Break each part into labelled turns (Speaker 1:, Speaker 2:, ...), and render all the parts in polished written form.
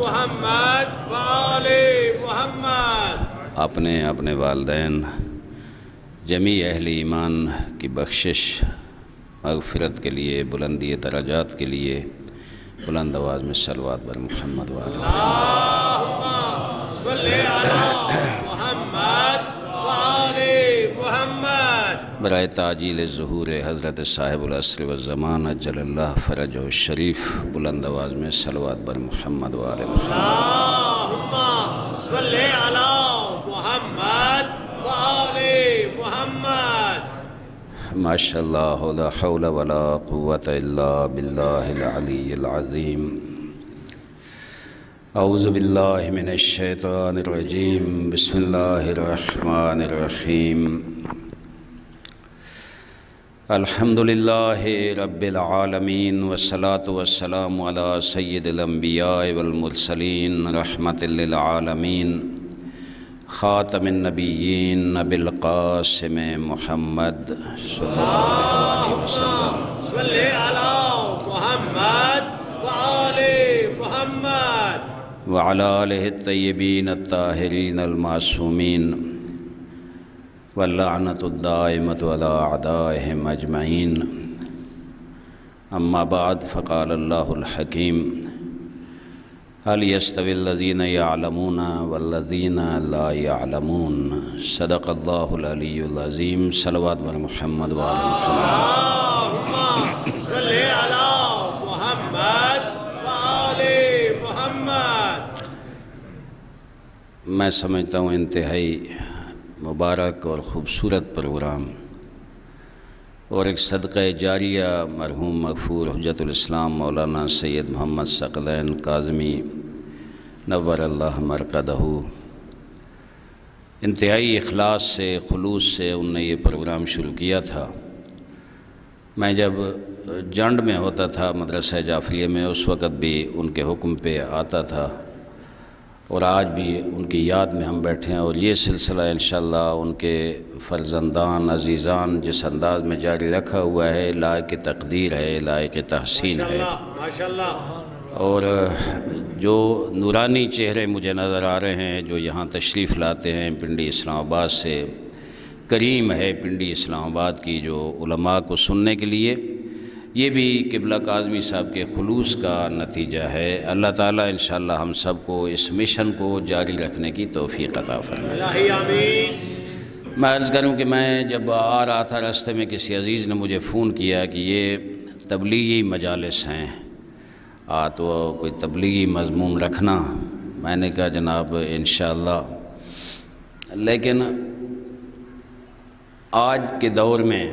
Speaker 1: محمد و آل محمد۔
Speaker 2: اپنے اپنے والدین جمیع اہل ایمان کی بخشش مغفرت کے لیے، بلندی درجات کے لیے بلند آواز میں صلوات بر محمد و آل محمد۔
Speaker 1: اللہم صلی علی محمد و آل محمد۔
Speaker 2: برائے تعجیل ظہور حضرت صاحب العصر والزمان عجل اللہ فرجہ الشریف بلند آواز میں صلوات بر محمد و آل محمد۔
Speaker 1: اللہم صلی علی محمد و آل محمد۔
Speaker 2: ماشاءاللہ لا حول ولا قوة الا باللہ العلی العظیم۔ اعوذ باللہ من الشیطان الرجیم، بسم اللہ الرحمن الرحیم۔ الحمدللہ رب العالمین والصلاة والسلام علی سید الانبیاء والمرسلین رحمت للعالمین خاتم النبیین نبی القاسم محمد صلی اللہ علیہ وسلم۔
Speaker 1: صلی علی محمد و آل محمد۔
Speaker 2: وعلی آلہ الطیبین الطاہرین المعصومین واللعنۃ الدائمۃ علی اعدائہم اجمعین۔ اما بعد فقال اللہ الحکیم هل يستوي الذين يعلمون والذين لا يعلمون۔ صدق اللہ العلی العظیم۔ صلوات بر محمد و آل محمد۔
Speaker 1: اللہم صلی علی محمد و آل محمد۔
Speaker 2: میں سمجھتا ہوں انتہائی مبارک اور خوبصورت پروگرام اور ایک صدقہ جاریہ مرحوم مغفور حجت الاسلام مولانا سید محمد ثقلین کاظمی نور اللہ مرقدہ، انتہائی اخلاص سے خلوص سے ان نے یہ پروگرام شروع کیا تھا۔ میں جب جنڈ میں ہوتا تھا مدرسہ جعفریہ میں، اس وقت بھی ان کے حکم پہ آتا تھا، اور آج بھی ان کی یاد میں ہم بیٹھے ہیں، اور یہ سلسلہ انشاءاللہ ان کے فرزندان عزیزان جس انداز میں جاری رکھا ہوا ہے لائق تقدیر ہے، لائق تحسین ہے۔
Speaker 1: ماشاءاللہ۔
Speaker 2: اور جو نورانی چہرے مجھے نظر آ رہے ہیں جو یہاں تشریف لاتے ہیں پنڈی اسلام آباد سے، کریم ہے پنڈی اسلام آباد کی جو علماء کو سننے کے لیے، یہ بھی قبلہ کاظمی صاحب کے خلوص کا نتیجہ ہے۔ اللہ تعالیٰ انشاءاللہ ہم سب کو اس مشن کو جاری رکھنے کی توفیق عطا فرمائے۔
Speaker 1: الہی آمین۔
Speaker 2: میں عرض کروں کہ میں جب آ رہا تھا راستے میں کسی عزیز نے مجھے فون کیا کہ یہ تبلیغی مجالس ہیں، تو کوئی تبلیغی مضمون رکھنا۔ میں نے کہا جناب انشاءاللہ، لیکن آج کے دور میں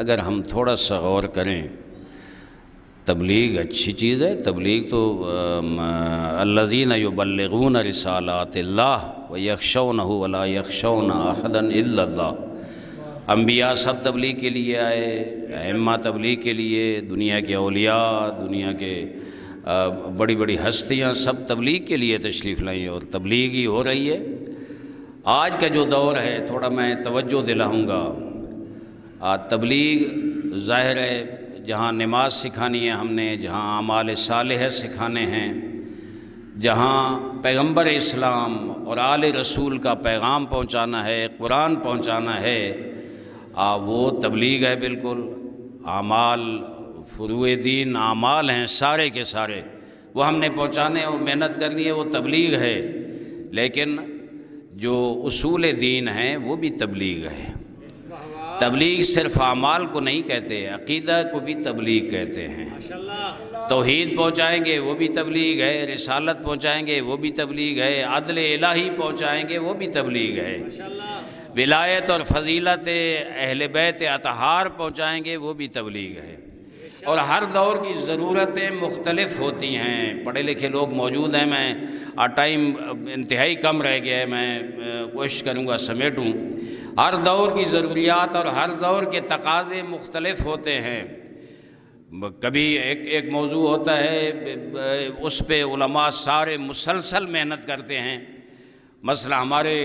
Speaker 2: اگر ہم تھوڑا سا غور کریں، تبلیغ اچھی چیز ہے۔ تبلیغ تو الذین یبلغون رسالات اللہ ویخشونہ ولا یخشون احدا الا اللہ۔ انبیاء سب تبلیغ کے لیے آئے، ائمہ تبلیغ کے لیے، دنیا کے اولیاء، دنیا کے بڑی بڑی ہستیاں سب تبلیغ کے لیے تشریف لائیں، اور تبلیغ ہی ہو رہی ہے۔ آج کا جو دور ہے تھوڑا میں توجہ دلاؤں گا۔ تبلیغ ظاہر ہے جہاں نماز سکھانی ہے ہم نے، جہاں اعمال صالحہ سکھانے ہیں، جہاں پیغمبر اسلام اور آل رسول کا پیغام پہنچانا ہے، قرآن پہنچانا ہے، وہ تبلیغ ہے بالکل۔ اعمال فروع دین اعمال ہیں سارے کے سارے، وہ ہم نے پہنچانے اور محنت کرنی ہے، وہ تبلیغ ہے۔ لیکن جو اصول دین ہیں وہ بھی تبلیغ ہے۔ تبلیغ صرف اعمال کو نہیں کہتے، عقیدہ کو بھی تبلیغ کہتے ہیں۔ توحید پہنچائیں گے وہ بھی تبلیغ ہے، رسالت پہنچائیں گے وہ بھی تبلیغ ہے، عدل الہی پہنچائیں گے وہ بھی تبلیغ ہے، ولایت اور فضیلت اہل بیت اطہار پہنچائیں گے وہ بھی تبلیغ ہے۔ اور ہر دور کی ضرورتیں مختلف ہوتی ہیں۔ پڑھے لکھے لوگ موجود ہیں، میں ٹائم انتہائی کم رہ گیا ہے، میں کوشش کروں گا سمیٹوں۔ ہر دور کی ضروریات اور ہر دور کے تقاضے مختلف ہوتے ہیں۔ کبھی ایک موضوع ہوتا ہے اس پہ علماء سارے مسلسل محنت کرتے ہیں۔ مثلا ہمارے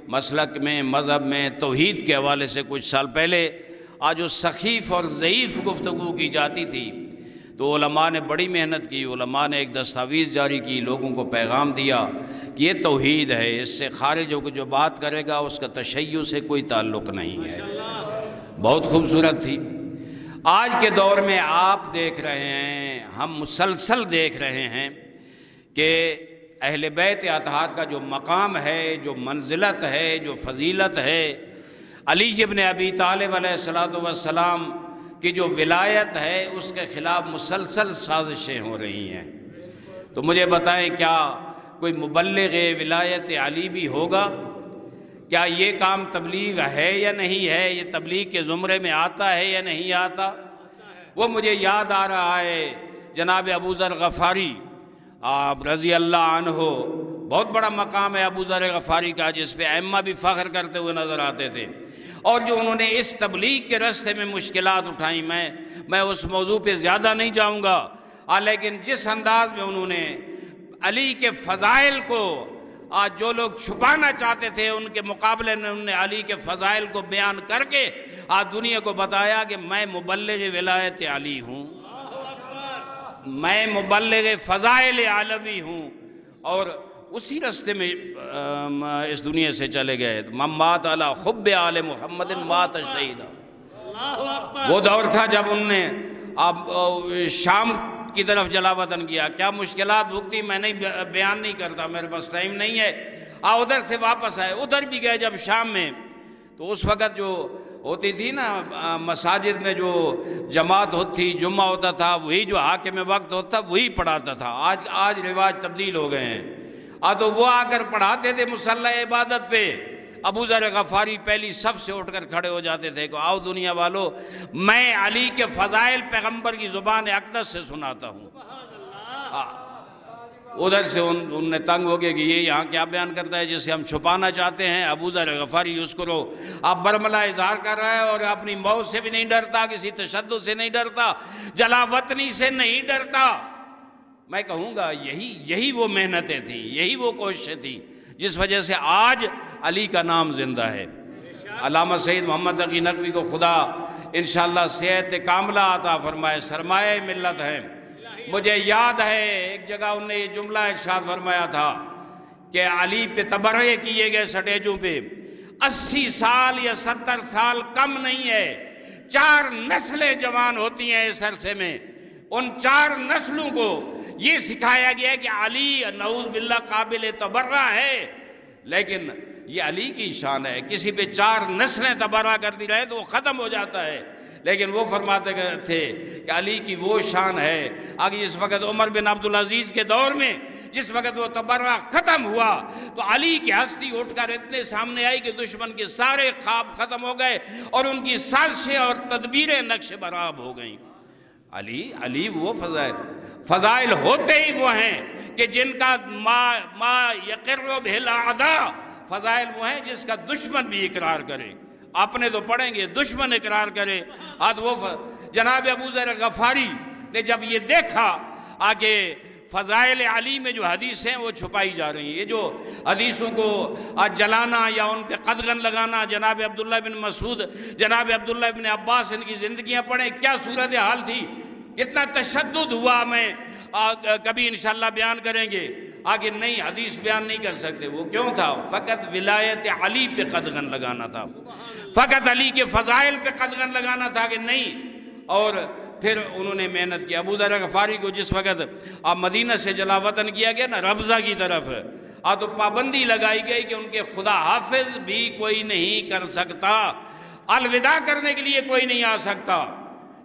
Speaker 2: مسلک میں، مذہب میں توحید کے حوالے سے کچھ سال پہلے جو سخیف اور ضعیف گفتگو کی جاتی تھی، تو علماء نے بڑی محنت کی، علماء نے ایک دستاویز جاری کی، لوگوں کو پیغام دیا کہ یہ توحید ہے، اس سے خارج ہو کے جو بات کرے گا اس کا تشیع سے کوئی تعلق نہیں ہے۔ بہت خوبصورت تھی۔ آج کے دور میں آپ دیکھ رہے ہیں، ہم مسلسل دیکھ رہے ہیں کہ اہل بیت اطہار کا جو مقام ہے، جو منزلت ہے، جو فضیلت ہے، علی ابن ابی طالب علیہ السلام کی جو ولایت ہے، اس کے خلاف مسلسل سازشیں ہو رہی ہیں۔ تو مجھے بتائیں، کیا کوئی مبلغ ولایت علی بھی ہوگا؟ کیا یہ کام تبلیغ ہے یا نہیں ہے؟ یہ تبلیغ کے زمرے میں آتا ہے یا نہیں آتا؟ وہ مجھے یاد آ رہا ہے جناب ابو ذر غفاری رضی اللہ عنہ، بہت بڑا مقام ہے ابو ذر غفاری کا، جس پہ ائمہ بھی فخر کرتے ہوئے نظر آتے تھے، اور جو انہوں نے اس تبلیغ کے راستے میں مشکلات اٹھائیں، میں اس موضوع پہ زیادہ نہیں جاؤں گا، لیکن جس انداز میں انہوں نے علی کے فضائل کو آج جو لوگ چھپانا چاہتے تھے، ان کے مقابلے میں انہوں نے علی کے فضائل کو بیان کر کے آج دنیا کو بتایا کہ میں مبلغ ولایت علی ہوں، میں مبلغ فضائل علوی ہوں، اور اسی راستے میں اس دنیا سے چلے گئے۔ من مات علی حب آل محمد مات شہیدا۔ وہ دور تھا جب انہوں نے شام کی طرف جلا وطن کیا، کیا مشکلات بھگتی میں نہیں بیان نہیں کرتا، میرے پاس ٹائم نہیں ہے۔ ادھر سے واپس آئے، ادھر بھی گئے جب شام میں، تو اس وقت جو ہوتی تھی نا مساجد میں جو جماعت ہوتی تھی، جمعہ ہوتا تھا، وہی جو حاکم وقت ہوتا وہی پڑھاتا تھا۔ آج رواج تبدیل ہو گئے ہیں، تو وہ آ کر پڑھاتے تھے مصلی عبادت پہ۔ ابو ذر غفاری پہلی صف سے اٹھ کر کھڑے ہو جاتے تھے کہ آؤ دنیا والو، میں علی کے فضائل پیغمبر کی زبان اقدس سے سناتا ہوں۔ ادھر سے ان نے تنگ ہو گئے کہ یہ یہاں کیا بیان کرتا ہے جسے ہم چھپانا چاہتے ہیں۔ ابو ذر غفاری یذکرو، اب برملا اظہار کر رہا ہے، اور اپنی موت سے بھی نہیں ڈرتا، کسی تشدد سے نہیں ڈرتا، جلا وطنی سے نہیں ڈرتا۔ میں کہوں گا یہی وہ محنتیں تھیں، یہی وہ کوششیں تھیں جس وجہ سے آج علی کا نام زندہ ہے۔ علامہ سید محمد تقی نقوی کو خدا انشاءاللہ صحت کاملہ عطا فرمائے، سرمایہ ملت ہے۔ مجھے یاد ہے ایک جگہ انہوں نے یہ جملہ ارشاد فرمایا تھا کہ علی پہ تبرئے کیے گئے سٹیجوں پہ 80 سال یا 70 سال کم نہیں ہے، 4 نسلیں جوان ہوتی ہیں اس عرصے میں، ان 4 نسلوں کو یہ سکھایا گیا ہے کہ علی نعوذ باللہ قابل تبرہ ہے، لیکن یہ علی کی شان ہے۔ کسی پہ 4 نسلیں تبرہ کرتی رہے تو وہ ختم ہو جاتا ہے، لیکن وہ فرماتے تھے کہ علی کی وہ شان ہے۔ آگے اس وقت عمر بن عبدالعزیز کے دور میں جس وقت وہ تبرہ ختم ہوا تو علی کی ہستی اٹھ کر اتنے سامنے آئی کہ دشمن کے سارے خواب ختم ہو گئے اور ان کی سازشیں اور تدبیریں نقش برآب ہو گئیں۔ علی وہ فضائل ہوتے ہی وہ ہیں کہ جن کا ما یقر بہ الاعداء، فضائل وہ ہیں جس کا دشمن بھی اقرار کرے۔ اپنے تو پڑھیں گے، دشمن اقرار کرے۔ وہ جناب ابو ذر غفاری نے جب یہ دیکھا آگے فضائل علی میں جو حدیثیں وہ چھپائی جا رہی ہیں، یہ جو حدیثوں کو جلانا یا ان پہ قدغن لگانا، جناب عبداللہ بن مسعود، جناب عبداللہ بن عباس، ان کی زندگیاں پڑھیں، کیا صورتحال تھی، کتنا تشدد ہوا، میں کبھی انشاءاللہ بیان کریں گے۔ آگے نہیں، حدیث بیان نہیں کر سکتے۔ وہ کیوں تھا؟ فقط ولایت علی پہ قدغن لگانا تھا، فقط علی کے فضائل پہ قدغن لگانا تھا کہ نہیں۔ اور پھر انہوں نے محنت کی۔ ابو ذر غفاری کو جس وقت مدینہ سے جلا وطن کیا گیا نا ربضہ کی طرف، تو پابندی لگائی گئی کہ ان کے خدا حافظ بھی کوئی نہیں کر سکتا، الوداع کرنے کے لیے کوئی نہیں آ سکتا،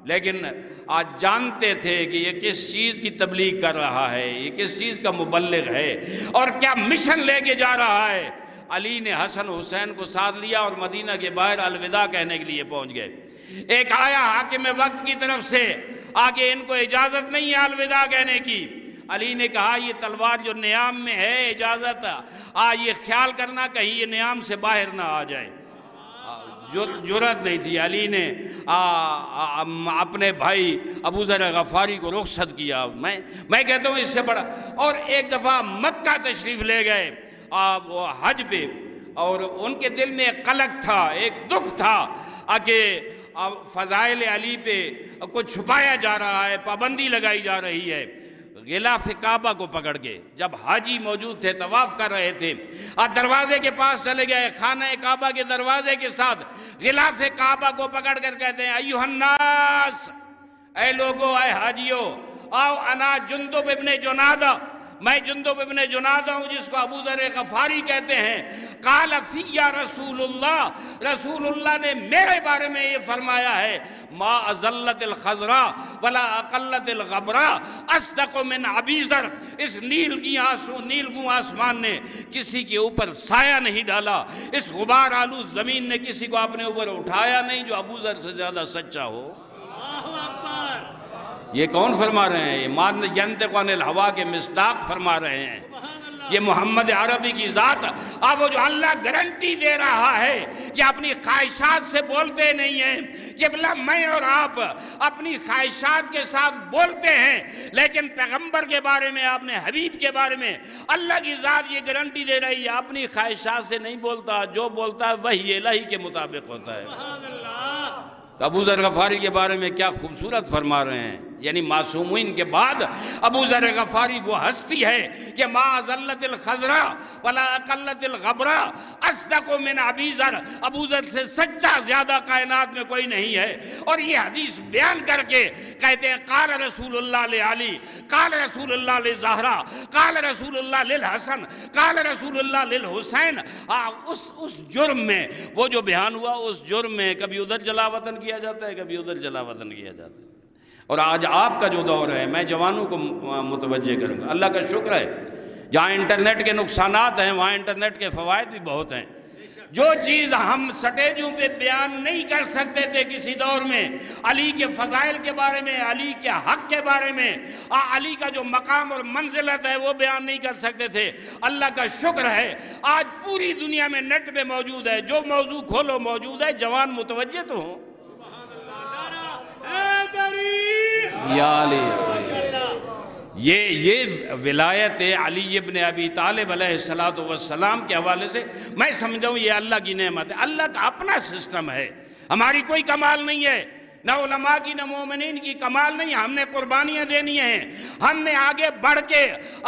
Speaker 2: لیکن آج جانتے تھے کہ یہ کس چیز کی تبلیغ کر رہا ہے، یہ کس چیز کا مبلغ ہے اور کیا مشن لے کے جا رہا ہے۔ علی نے حسن حسین کو ساتھ لیا اور مدینہ کے باہر الوداع کہنے کے لیے پہنچ گئے۔ ایک آیا حاکم وقت کی طرف سے، آگے ان کو اجازت نہیں ہے الوداع کہنے کی۔ علی نے کہا یہ تلوار جو نیام میں ہے اجازت، یہ خیال کرنا کہیں یہ نیام سے باہر نہ آ جائے۔ جرأت نہیں تھی۔ علی نے اپنے بھائی ابو ذر غفاری کو رخصت کیا۔ میں کہتا ہوں اس سے بڑا، اور ایک دفعہ مکہ تشریف لے گئے وہ حج پہ، اور ان کے دل میں ایک قلق تھا، ایک دکھ تھا کہ فضائل علی پہ کچھ چھپایا جا رہا ہے، پابندی لگائی جا رہی ہے۔ غلاف کعبہ کو پکڑ کے جب حاجی موجود تھے، طواف کر رہے تھے، دروازے کے پاس چلے گئے، خانہ کعبہ کے دروازے کے ساتھ غلاف کعبہ کو پکڑ کر کہتے ہیں ایھا الناس، اے لوگو، اے حاجیو، آؤ انا جندب ابن جنادہ، میں جندب ابن جنادہ ہوں جس کو ابو ذر غفاری کہتے ہیں۔ قال فی یا رسول اللہ، رسول اللہ نے میرے بارے میں یہ فرمایا ہے، ما ازلت الخضراء ولا اقلت الغبراء اصدق من ابی ذر، اس نیلگوں آسمان نے کسی کے اوپر سایہ نہیں ڈالا، اس غبار آلود زمین نے کسی کو اپنے اوپر اٹھایا نہیں جو ابو ذر سے زیادہ سچا ہو۔
Speaker 1: اللہ اکبر،
Speaker 2: یہ کون فرما رہے ہیں؟ یہ مان ینطق عن الہوا کے مصداق فرما رہے ہیں، یہ محمد عربی کی ذات۔ اب وہ جو اللہ گارنٹی دے رہا ہے کہ اپنی خواہشات سے بولتے نہیں ہیں، کہ بلا میں اور آپ اپنی خواہشات کے ساتھ بولتے ہیں، لیکن پیغمبر کے بارے میں، اپنے حبیب کے بارے میں اللہ کی ذات یہ گارنٹی دے رہی ہے، اپنی خواہشات سے نہیں بولتا، جو بولتا ہے وحی الہی کے مطابق ہوتا ہے۔
Speaker 1: سبحان اللہ،
Speaker 2: ابو ذر غفاری کے بارے میں کیا خوبصورت فرما رہے ہیں، یعنی معصومین کے بعد ابو ذر غفاری وہ ہستی ہے کہ ما ازلت الخضراء ولا اقلت الغبراء اصدق من ابی ذر، ابو ذر سے سچا زیادہ کائنات میں کوئی نہیں ہے۔ اور یہ حدیث بیان کر کے کہتے ہیں قال رسول اللہ لعلی، قال رسول اللہ لزہرا، قال رسول اللہ للحسن، قال رسول اللہ للحسین۔ اس جرم میں وہ جو بیان ہوا، اس جرم میں کبھی ادھر جلا وطن کیا جاتا ہے، کبھی ادھر جلا وطن کیا جاتا ہے۔ اور آج آپ کا جو دور ہے، میں جوانوں کو متوجہ کروں گا، اللہ کا شکر ہے جہاں انٹرنیٹ کے نقصانات ہیں وہاں انٹرنیٹ کے فوائد بھی بہت ہیں۔ جو چیز ہم سٹیجوں پہ بیان نہیں کر سکتے تھے کسی دور میں، علی کے فضائل کے بارے میں، علی کے حق کے بارے میں، علی کا جو مقام اور منزلت ہے وہ بیان نہیں کر سکتے تھے، اللہ کا شکر ہے آج پوری دنیا میں نیٹ پہ موجود ہے، جو موضوع کھولو موجود ہے، جوان متوجہ تو ہوں۔ یا علی، یہ ولایت علی ابن ابی طالب علیہ السلام کے حوالے سے میں سمجھاؤں یہ اللہ کی نعمت ہے، اللہ کا اپنا سسٹم ہے، ہماری کوئی کمال نہیں ہے، نہ علماء کی نہ مومنین کی کمال نہیں، ہم نے قربانیاں دینی ہیں، ہم نے آگے بڑھ کے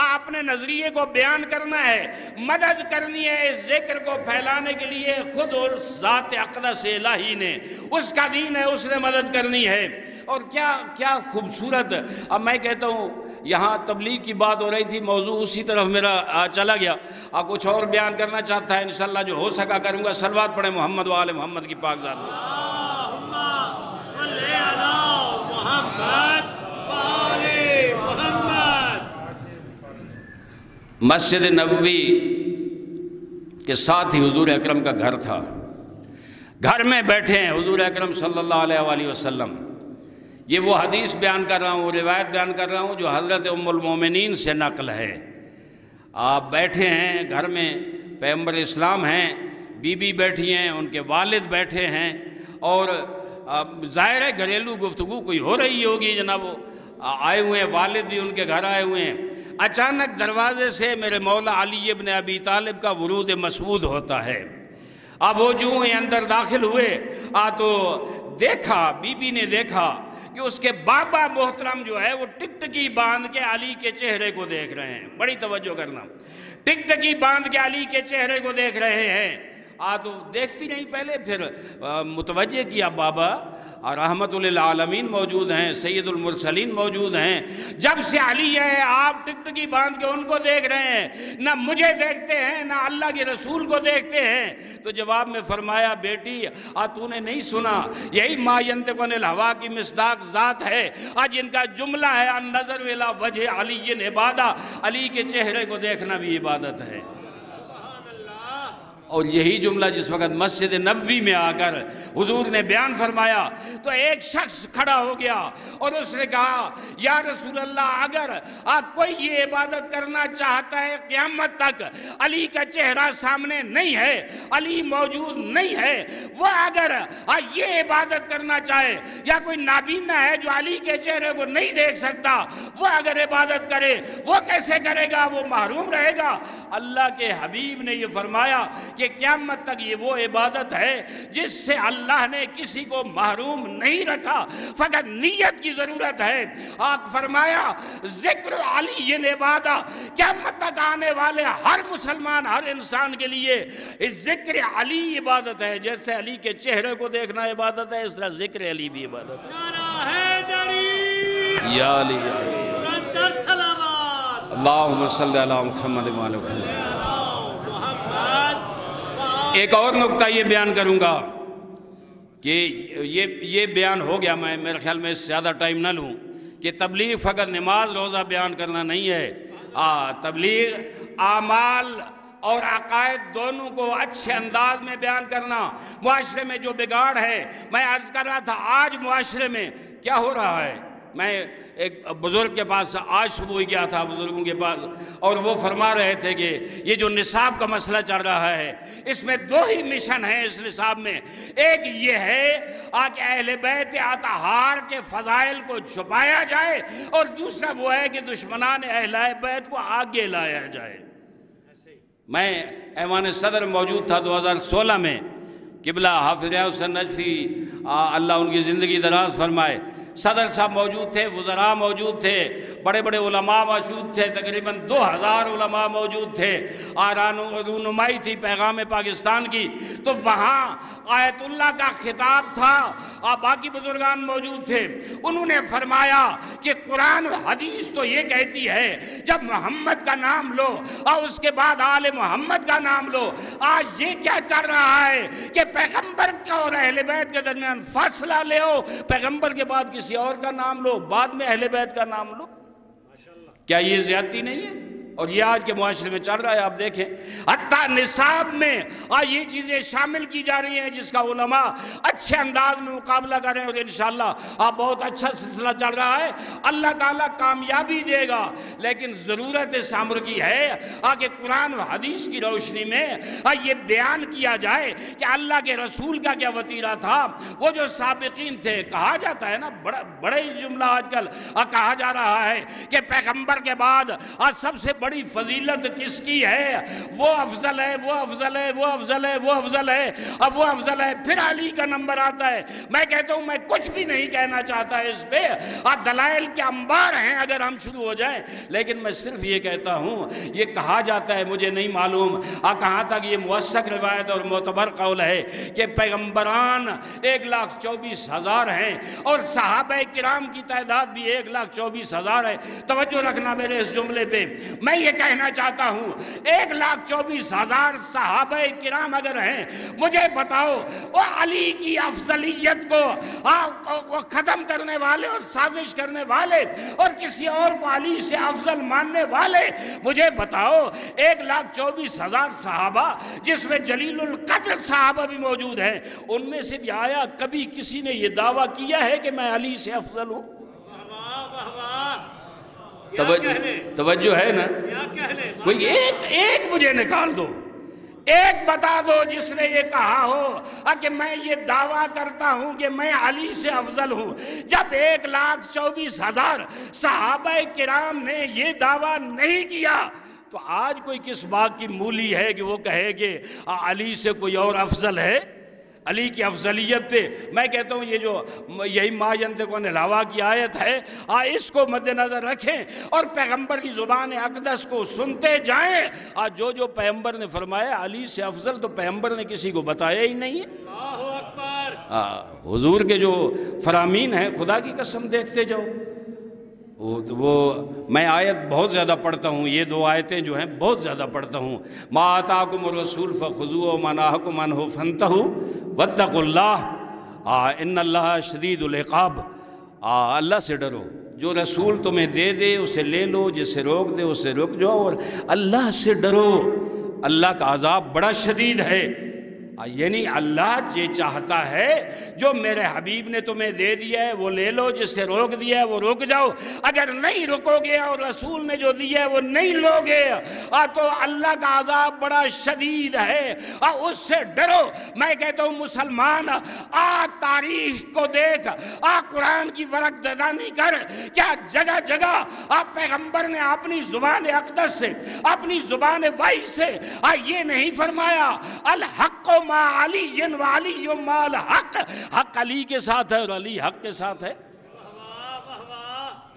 Speaker 2: اپنے نظریے کو بیان کرنا ہے، مدد کرنی ہے اس ذکر کو پھیلانے کے لیے، خود اور ذات اقدس الہی نے، اس کا دین ہے، اس نے مدد کرنی ہے۔ اور کیا خوبصورت، اب میں کہتا ہوں یہاں تبلیغ کی بات ہو رہی تھی، موضوع اسی طرف میرا چلا گیا، کچھ اور بیان کرنا چاہتا ہے، انشاءاللہ جو ہو سکا کروں گا۔ صلوات پڑھیں محمد وآل محمد کی پاک ذات میں۔
Speaker 1: اللہم صلی علی محمد وآل محمد۔
Speaker 2: مسجد نبوی کے ساتھ ہی حضور اکرم کا گھر تھا، گھر میں بیٹھے ہیں حضور اکرم صلی اللہ علیہ وآلہ وسلم۔ یہ وہ حدیث بیان کر رہا ہوں، روایت بیان کر رہا ہوں جو حضرت ام المومنین سے نقل ہے۔ آپ بیٹھے ہیں گھر میں، پیغمبر اسلام ہیں، بی بی بیٹھی ہیں، ان کے والد بیٹھے ہیں، اور ظاہر ہے گھریلو گفتگو کوئی ہو رہی ہوگی، جناب وہ آئے ہوئے ہیں، والد بھی ان کے گھر آئے ہوئے ہیں۔ اچانک دروازے سے میرے مولا علی ابن ابی طالب کا ورود مسعود ہوتا ہے۔ اب وہ جو اندر داخل ہوئے تو دیکھا، بی بی نے دیکھا کہ اس کے بابا محترم جو ہے وہ ٹکٹکی باندھ کے علی کے چہرے کو دیکھ رہے ہیں، بڑی توجہ کرنا، ٹکٹکی باندھ کے علی کے چہرے کو دیکھ رہے ہیں۔ تو دیکھتی نہیں پہلے، پھر متوجہ کیا بابا رحمت للعالمین موجود ہیں، سید المرسلین موجود ہیں، جب سے علی ہے آپ ٹکٹکی باندھ کے ان کو دیکھ رہے ہیں، نہ مجھے دیکھتے ہیں نہ اللہ کے رسول کو دیکھتے ہیں۔ تو جواب میں فرمایا بیٹی تو نے نہیں سنا، یہی ما ینطق عن الہوا کی مصداق ذات ہے، آج ان کا جملہ ہے النظر الی وجہ علی عبادہ، علی کے چہرے کو دیکھنا بھی عبادت ہے۔ اور یہی جملہ جس وقت مسجد نبوی میں آ کر حضور نے بیان فرمایا تو ایک شخص کھڑا ہو گیا اور اس نے کہا یا رسول اللہ، اگر آپ کوئی یہ عبادت کرنا چاہتا ہے قیامت تک علی کا چہرہ سامنے نہیں ہے، علی موجود نہیں ہے، وہ اگر یہ عبادت کرنا چاہے، یا کوئی نابینا ہے جو علی کے چہرے کو نہیں دیکھ سکتا، وہ اگر عبادت کرے وہ کیسے کرے گا، وہ محروم رہے گا۔ اللہ کے حبیب نے یہ فرمایا کہ کہ قیامت تک یہ وہ عبادت ہے جس سے اللہ نے کسی کو محروم نہیں رکھا، فقط نیت کی ضرورت ہے۔ آپ فرمایا ذکر علی عبادت، قیامت تک آنے والے ہر مسلمان، ہر انسان کے لیے اس ذکر علی عبادت ہے۔ جیسے علی کے چہرے کو دیکھنا عبادت ہے، اس طرح ذکر علی بھی عبادت ہے۔
Speaker 1: نعرہ حیدری،
Speaker 2: یا علی
Speaker 1: مقدر سلامات،
Speaker 2: اللہم صلی علی محمد وعلی محمد۔
Speaker 1: محمد۔
Speaker 2: ایک اور نکتہ یہ بیان کروں گا کہ یہ بیان ہو گیا، میں میرے خیال میں اس سے زیادہ ٹائم نہ لوں، کہ تبلیغ فقط نماز روزہ بیان کرنا نہیں ہے، تبلیغ اعمال اور عقائد دونوں کو اچھے انداز میں بیان کرنا۔ معاشرے میں جو بگاڑ ہے، میں عرض کر رہا تھا آج معاشرے میں کیا ہو رہا ہے، میں ایک بزرگ کے پاس آج صبح ہی گیا تھا، بزرگوں کے پاس، اور وہ فرما رہے تھے کہ یہ جو نصاب کا مسئلہ چل رہا ہے، اس میں دو ہی مشن ہیں اس نصاب میں۔ ایک یہ ہے کہ اہل بیت اطہار کے فضائل کو چھپایا جائے، اور دوسرا وہ ہے کہ دشمنان اہل بیت کو آگے لایا جائے۔ میں ایوان صدر موجود تھا 2016 میں، قبلہ حافظ ریاض حسین نجفی اللہ ان کی زندگی دراز فرمائے، صدر صاحب موجود تھے، وزراء موجود تھے، بڑے بڑے علماء موجود تھے، تقریباً 2000 علماء موجود تھے، رونمائی تھی پیغام پاکستان کی، تو وہاں آیت اللہ کا خطاب تھا، باقی بزرگان موجود تھے۔ انہوں نے فرمایا کہ قرآن و حدیث تو یہ کہتی ہے جب محمد کا نام لو اور اس کے بعد آل محمد کا نام لو، آج یہ کیا چل رہا ہے کہ پیغمبر کا اور اہل بیت کے درمیان فاصلہ لے ہو، پیغمبر کے بعد کسی اور کا نام لو، بعد میں اہل بیت کا نام لو۔ کیا یہ زیادتی نہیں ہے؟ اور یہ آج کے معاشرے میں چل رہا ہے، آپ دیکھیں حتیٰ نصاب میں یہ چیزیں شامل کی جا رہی ہیں جس کا علماء اچھے انداز میں مقابلہ کر رہے ہیں، اور انشاءاللہ بہت اچھا سلسلہ چل رہا ہے، اللہ تعالیٰ کامیابی دے گا۔ لیکن ضرورت اس امر کی ہے کہ قرآن و حدیث کی روشنی میں یہ بیان کیا جائے کہ اللہ کے رسول کا کیا وطیرہ تھا۔ وہ جو سابقین تھے، کہا جاتا ہے نا، بڑے جملہ آج کل کہا جا رہا ہے کہ پیغمبر کے بعد سب سے بڑی فضیلت کس کی ہے، وہ افضل ہے، وہ افضل ہے، وہ افضل ہے، وہ افضل ہے، اب وہ افضل ہے، پھر علی کا نمبر آتا ہے۔ میں کہتا ہوں میں کچھ بھی نہیں کہنا چاہتا اس پہ، دلائل کے انبار ہیں اگر ہم شروع ہو جائیں، لیکن میں صرف یہ کہتا ہوں یہ کہا جاتا ہے، مجھے نہیں معلوم کہاں تک یہ موثق روایت اور معتبر قول ہے کہ پیغمبران 1,24,000 ہیں اور صحابہ کرام کی تعداد بھی 1,24,000 ہے۔ توجہ رکھنا میرے اس جملے پہ، میں یہ کہنا چاہتا ہوں 1,24,000 صحابہ کرام اگر ہیں، مجھے بتاؤ وہ علی کی افضلیت کو وہ ختم کرنے والے اور سازش کرنے والے اور کسی اور کو علی سے افضل ماننے والے، مجھے بتاؤ 1,24,000 صحابہ جس میں جلیل القدر صحابہ بھی موجود ہیں، ان میں سے بھی آیا کبھی کسی نے یہ دعویٰ کیا ہے کہ میں علی سے افضل ہوں؟ توجہ ہے نا؟ کوئی ایک مجھے نکال دو، ایک بتا دو جس نے یہ کہا ہو کہ میں یہ دعویٰ کرتا ہوں کہ میں علی سے افضل ہوں۔ جب 1,24,000 صحابہ کرام نے یہ دعویٰ نہیں کیا تو آج کوئی کس بات کی مولی ہے کہ وہ کہے کہ علی سے کوئی اور افضل ہے؟ علی کی افضلیت پہ میں کہتا ہوں یہ جو یہی ما ینطق عن الہویٰ کی آیت ہے، اس کو مد نظر رکھیں اور پیغمبر کی زبان اقدس کو سنتے جائیں۔ جو پیغمبر نے فرمایا علی سے افضل، تو پیغمبر نے کسی کو بتایا ہی نہیں ہے۔
Speaker 1: اللہ اکبر۔
Speaker 2: حضور کے جو فرامین ہیں، خدا کی قسم دیکھتے جاؤ، وہ میں آیت بہت زیادہ پڑھتا ہوں، یہ 2 آیتیں جو ہیں بہت زیادہ پڑھتا ہوں۔ ما آتاکم الرسول فخذوہ وما نہاکم عنہ فانتہوا واتقوا اللہ ان اللہ شدید العقاب۔ اللہ سے ڈرو، جو رسول تمہیں دے دے اسے لے لو، جسے روک دے اسے رک جاؤ، اور اللہ سے ڈرو، اللہ کا عذاب بڑا شدید ہے۔ یعنی اللہ یہ چاہتا ہے جو میرے حبیب نے تمہیں دے دیا ہے وہ لے لو، جس سے روک دیا ہے وہ روک جاؤ، اگر نہیں رکو گے اور رسول نے جو دیا ہے وہ نہیں لو گے تو اللہ کا عذاب بڑا شدید ہے، اس سے ڈرو۔ میں کہتا ہوں مسلمان تاریخ کو دیکھ، قرآن کی ورق زدانی کر، کیا جگہ جگہ پیغمبر نے اپنی زبان اقدس سے، اپنی زبان وحی سے یہ نہیں فرمایا الحق ما علی وعلی ما الحق، حق علی کے ساتھ ہے اور علی حق کے ساتھ ہے؟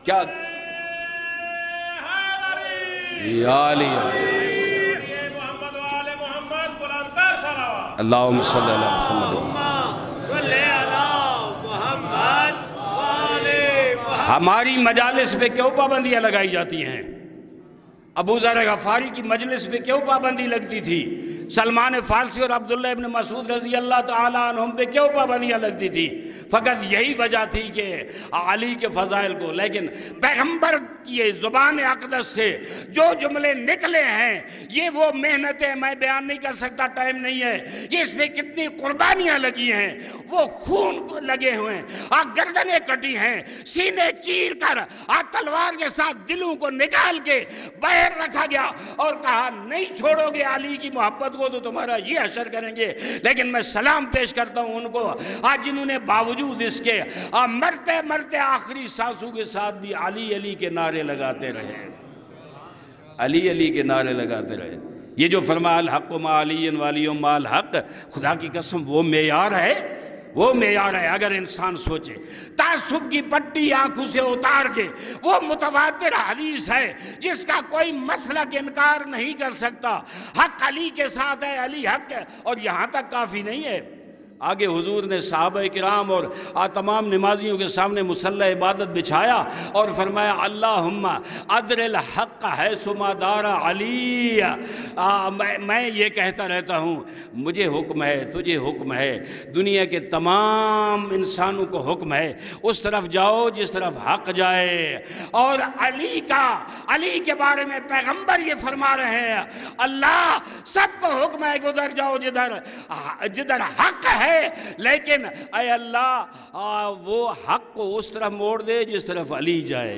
Speaker 2: کیا یا علی اللہم صلی اللہ محمد۔ ہماری مجالس پہ کیوں پابندیاں لگائی جاتی ہیں؟ ابو ذر غفاری کی مجلس پہ کیوں پابندی لگتی تھی؟ سلمان فارسی اور عبداللہ ابن مسعود رضی اللہ تعالیٰ عنہم پہ کیوں پابندیاں لگتی تھی؟ فقط یہی وجہ تھی کہ علی کے فضائل کو، لیکن پیغمبر کی زبان اقدس سے جو جملے نکلے ہیں یہ وہ محنتیں میں بیان نہیں کر سکتا، ٹائم نہیں ہے، یہ اس پہ کتنی قربانیاں لگی ہیں، وہ خون کو لگے ہوئے ہیں، گردنیں کٹی ہیں، سینے چیر کر تلوار کے ساتھ دلوں کو نکال کے باہر رکھا گیا اور کہا نہیں چھوڑو گے علی کی محبت کو تو تمہارا یہ حشر کریں گے۔ لیکن میں سلام پیش کرتا ہوں ان کو جنہوں نے باوجود اس کے مرتے مرتے آخری سانسوں کے ساتھ بھی علی علی کے نعرے لگاتے رہے، علی علی کے نعرے لگاتے رہے۔ یہ جو فرمایا الحق ما علی وعلی ما الحق، خدا کی قسم وہ معیار ہے، وہ معیار ہے۔ اگر انسان سوچے تعصب کی پٹی آنکھوں سے اتار کے، وہ متواتر حدیث ہے جس کا کوئی مسلک انکار نہیں کر سکتا، حق علی کے ساتھ ہے، علی حق ہے، اور یہاں تک کافی نہیں ہے، آگے حضور نے صحابہ کرام اور تمام نمازیوں کے سامنے مصلی عبادت بچھایا اور فرمایا اللہم ادر الحق حیث ما دار علی۔ میں یہ کہتا رہتا ہوں مجھے حکم ہے، تجھے حکم ہے، دنیا کے تمام انسانوں کو حکم ہے اس طرف جاؤ جس طرف حق جائے، اور علی کے بارے میں پیغمبر یہ فرما رہے ہیں اللہ سب کو حکم ہے کہ ادھر جاؤ جدھر حق ہے، لیکن اے اللہ وہ حق کو اس طرف موڑ دے جس طرف علی جائے،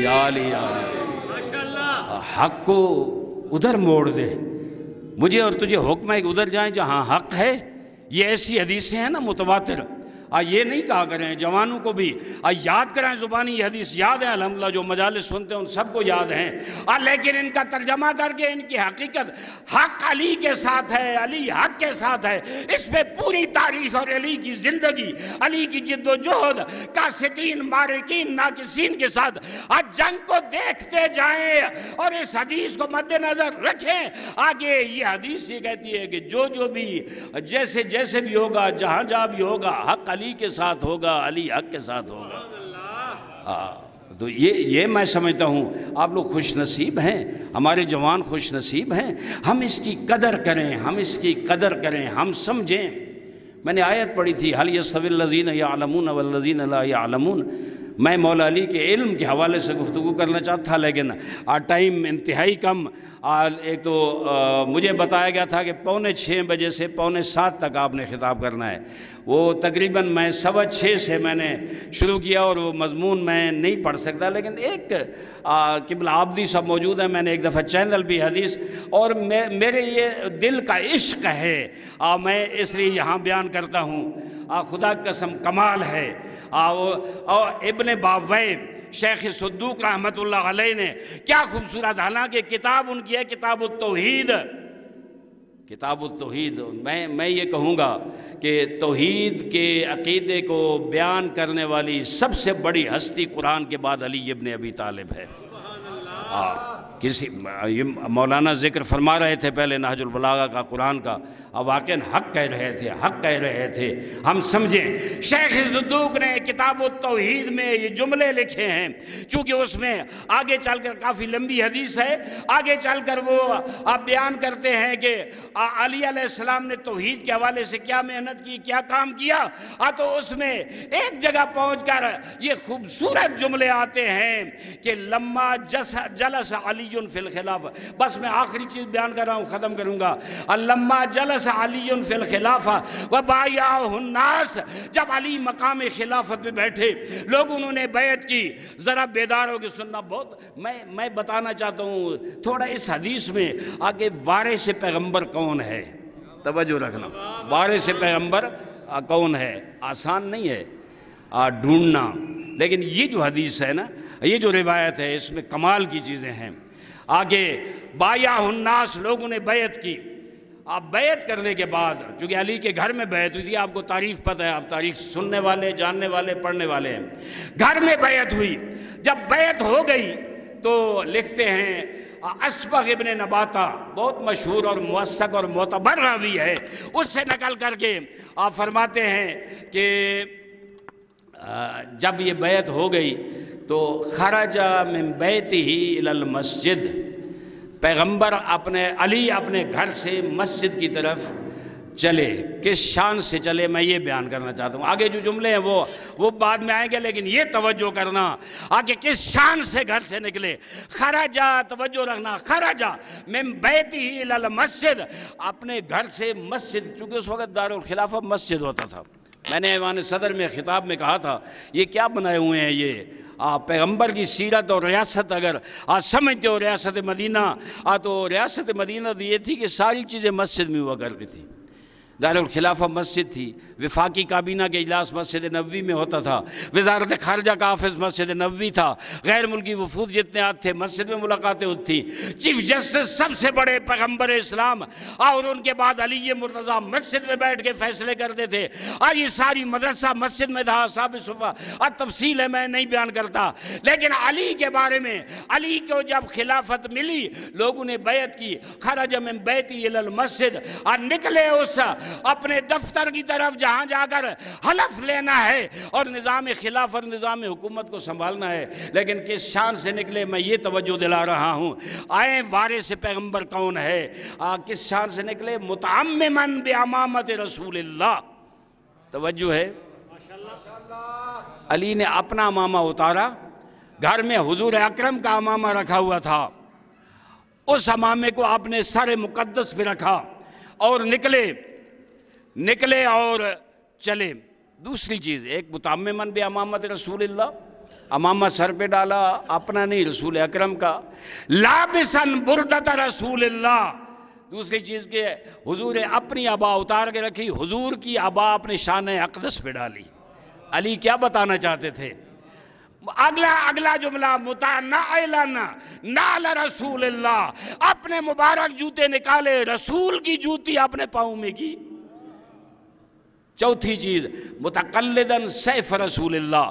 Speaker 2: یا علی یا علی، حق کو ادھر موڑ دے، مجھے اور تجھے حکم ہے کہ ادھر جائیں جہاں حق ہے۔ یہ ایسی حدیثیں ہیں نا متواتر، یہ نہیں کہا کریں، جوانوں کو بھی یاد کریں، زبانی یہ حدیث یاد ہے الحمدللہ، جو مجالس سنتے ہیں ان سب کو یاد ہیں، لیکن ان کا ترجمہ کر کے ان کی حقیقت حق علی کے ساتھ ہے، علی حق کے ساتھ ہے، اس پہ پوری تاریخ اور علی کی زندگی، علی کی جد و جہد، قاسطین مارکین ناقصین کے ساتھ جنگ کو دیکھتے جائیں اور اس حدیث کو مد نظر رکھیں۔ آگے یہ حدیث یہ کہتی ہے کہ جو بھی جیسے جیسے بھی ہوگا، جہاں جہاں بھی ہوگا، حق علی کے ساتھ ہوگا، علی حق کے ساتھ ہوگا۔ تو یہ میں سمجھتا ہوں آپ لوگ خوش نصیب ہیں، ہمارے جوان خوش نصیب ہیں، ہم اس کی قدر کریں، ہم اس کی قدر کریں، ہم سمجھیں۔ میں نے آیت پڑھی تھی حل یستوی الذین یعلمون والذین لا یعلمون، میں مولا علی کے علم کے حوالے سے گفتگو کرنا چاہتا تھا لیکن ٹائم انتہائی کم۔ ایک تو مجھے بتایا گیا تھا کہ 5:45 بجے سے 5:45 تک آپ نے خطاب کرنا ہے، وہ تقریباً میں 6:15 سے میں نے شروع کیا اور وہ مضمون میں نہیں پڑھ سکتا، لیکن ایک قبلہ عابدی سب موجود ہیں، میں نے ایک دفعہ چینل بھی حدیث، اور میرے یہ دل کا عشق ہے، میں اس لیے یہاں بیان کرتا ہوں۔ خدا کی قسم کمال ہے۔ اور ابن باویہ شیخ صدوق رحمت اللہ علیہ نے کیا خوبصورت، حالانکہ کتاب ان کی ہے کتاب التوحید، کتاب التوحید۔ میں یہ کہوں گا کہ توحید کے عقیدے کو بیان کرنے والی سب سے بڑی ہستی قرآن کے بعد علی ابن ابی طالب ہے۔ مولانا ذکر فرما رہے تھے پہلے نہج البلاغہ کا، قرآن کا، واقعاً حق کہہ رہے تھے، حق کہہ رہے تھے، ہم سمجھیں۔ شیخ صدوق نے کتاب التوحید میں یہ جملے لکھے ہیں، چونکہ اس میں آگے چل کر کافی لمبی حدیث ہے، آگے چل کر وہ بیان کرتے ہیں کہ علی علیہ السلام نے توحید کے حوالے سے کیا محنت کی، کیا کام کیا، تو اس میں ایک جگہ پہنچ کر یہ خوبصورت جملے آتے ہیں کہ لما جلس علی علی فی الخلافہ. بس میں آخری چیز بیان کر رہا ہوں، ختم کروں گا. لما جلس علی فی الخلافہ وبایعہ الناس، جب علی مقام خلافت پہ بیٹھے لوگوں نے بیعت کی. ذرا بیدار ہو کے سننا. بہت میں بتانا چاہتا ہوں تھوڑا اس حدیث میں آگے وارث پیغمبر کون ہے، توجہ رکھنا. وارث پیغمبر کون ہے آسان نہیں ہے ڈھونڈنا، لیکن یہ جو حدیث ہے نا، یہ جو روایت ہے، اس میں کمال کی چیزیں ہیں. آگے بایعہ الناس، لوگوں نے بیعت کی. آپ بیعت کرنے کے بعد، چونکہ علی کے گھر میں بیعت ہوئی تھی، آپ کو تاریخ پتہ ہے، آپ تاریخ سننے والے، جاننے والے، پڑھنے والے ہیں. گھر میں بیعت ہوئی. جب بیعت ہو گئی تو لکھتے ہیں اسبغ ابن نباتہ، بہت مشہور اور موثق اور معتبر راوی ہے، اس سے نقل کر کے آپ فرماتے ہیں کہ جب یہ بیعت ہو گئی تو خرج من بیتہ الی المسجد، پیغمبر علی اپنے گھر سے مسجد کی طرف چلے. کس شان سے چلے میں یہ بیان کرنا چاہتا ہوں. آگے جو جملے ہیں وہ بعد میں آئیں گے، لیکن یہ توجہ کرنا آگے کس شان سے گھر سے نکلے. خرجا، توجہ رکھنا، خرجا من بیتہ الی المسجد، اپنے گھر سے مسجد، چونکہ اس وقت دارالخلافہ مسجد ہوتا تھا. میں نے ایوان صدر میں خطاب میں کہا تھا یہ کیا بنائے ہوئے ہیں یہ پیغمبر کی سیرت اور ریاست اگر آج سمجھتے ہو ریاست مدینہ تو ریاست مدینہ تو یہ تھی کہ ساری چیزیں مسجد میں ہوا کرتی تھی. دارالخلافہ مسجد تھی، وفاقی کابینہ کے اجلاس مسجد نبوی میں ہوتا تھا، وزارت خارجہ کا آفس مسجد نبوی تھا، غیر ملکی وفود جتنے آتے تھے مسجد میں ملاقاتیں ہوتی تھیں. چیف جسٹس سب سے بڑے پیغمبر اسلام اور ان کے بعد علی مرتضیٰ مسجد میں بیٹھ کے فیصلے کرتے تھے. آج یہ ساری مدرسہ مسجد میں تھا، اصحاب صفہ. تفصیل ہے میں نہیں بیان کرتا، لیکن علی کے بارے میں، علی کو جب خلافت ملی لوگوں نے بیعت کی. خرج من بیتہ الی المسجد، اور نکلے اس اپنے دفتر کی طرف جہاں جا کر حلف لینا ہے اور نظام خلافت، نظام حکومت کو سنبھالنا ہے. لیکن کس شان سے نکلے میں یہ توجہ دلا رہا ہوں. آئیں وارث پیغمبر کون ہے، کس شان سے نکلے. متعمماً بعمامت رسول اللہ، توجہ ہے. علی نے اپنا امامہ اتارا، گھر میں حضور اکرم کا امامہ رکھا ہوا تھا، اس امامے کو آپ نے سر مقدس پہ رکھا اور نکلے اور چلے. دوسری چیز، ایک متعمماً بعمامت رسول اللہ، امامہ سر پہ ڈالا، اپنا نہیں رسول اکرم کا. لابساً بردۃ رسول اللہ، دوسری چیز کہ حضور اپنی عبا اتار کے رکھی، حضور کی عبا اپنے شان اقدس پہ ڈالی. علی کیا بتانا چاہتے تھے؟ اگلا جملہ متنعلاً نعل رسول اللہ، اپنے مبارک جوتے نکالے، رسول کی جوتی اپنے پاؤں میں کی. چوتھی چیز متقلداً سیف رسول اللہ،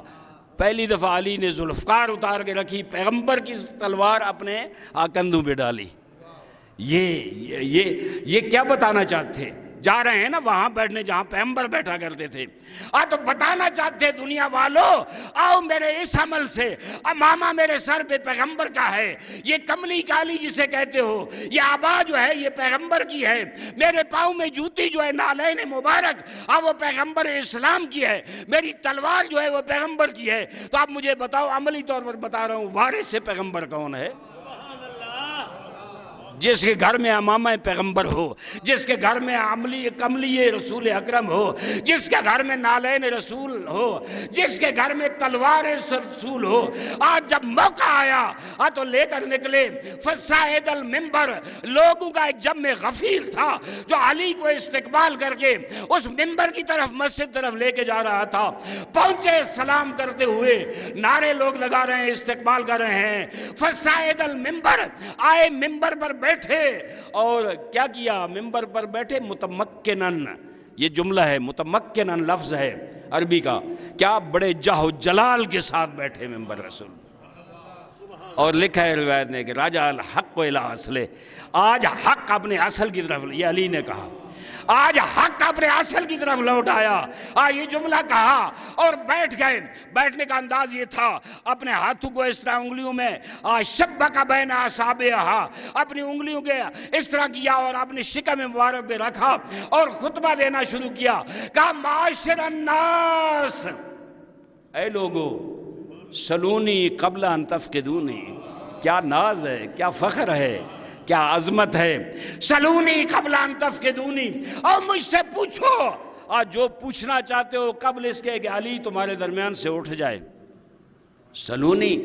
Speaker 2: پہلی دفعہ علی نے ذوالفقار اتار کے رکھی، پیغمبر کی تلوار اپنے کندھوں پہ ڈالی. یہ کیا بتانا چاہتے تھے؟ جا رہے ہیں نا وہاں بیٹھنے جہاں پیغمبر بیٹھا کرتے تھے، تو بتانا چاہتے دنیا والوں آؤ میرے اس عمل سے امامہ میرے سر پہ پیغمبر کا ہے، یہ کملی کالی جسے کہتے ہو، یہ عبا جو ہے یہ پیغمبر کی ہے، میرے پاؤں میں جوتی جو ہے نعلین مبارک وہ پیغمبر اسلام کی ہے، میری تلوار جو ہے وہ پیغمبر کی ہے. تو آپ مجھے بتاؤ، عملی طور پر بتا رہا ہوں، وارث پیغمبر کون ہے؟ جس کے گھر میں امامہ پیغمبر ہو، جس کے گھر میں کملی رسول اکرم ہو، جس کے گھر میں نالین رسول ہو، جس کے گھر میں تلوار رسول ہو. آج جب موقع آیا تو لے کر نکلے. فصاعد المنبر، لوگوں کا ایک جمع غفیر تھا جو علی کو استقبال کر کے اس منبر کی طرف مسجد طرف لے کے جا رہا تھا. پہنچے سلام کرتے ہوئے، نعرے لوگ لگا رہے ہیں، استقبال کر رہے ہیں. فصاعد المنبر، آئے منبر پر بیٹھے اور کیا کیا؟ منبر پر بیٹھے متمکنن، یہ جملہ ہے، متمکنن لفظ ہے عربی کا، کیا بڑے جاہ و جلال کے ساتھ بیٹھے منبر رسول. اور لکھا ہے روایت نے کہ راجع الحق الی اصلہ، آج حق اپنے اصل کی طرف، یہ علی نے کہا، آج حق اپنے اصل کی طرف لوٹ آیا. یہ جملہ کہا اور بیٹھ گئے. بیٹھنے کا انداز یہ تھا، اپنے ہاتھوں کو اس طرح انگلیوں میں شبک بین اصابعہا، اپنی انگلیوں کے اس طرح کیا اور اپنی شکم مبارک پہ رکھا اور خطبہ دینا شروع کیا. کہا معاشر الناس، اے لوگو، سلونی قبل ان تفقدونی، کیا ناز ہے، کیا فخر ہے، کیا عظمت ہے. سلونی قبل ان تفقدونی، اور مجھ سے پوچھو آج جو پوچھنا چاہتے ہو قبل اس کے کہ علی تمہارے درمیان سے اٹھ جائے. سلونی.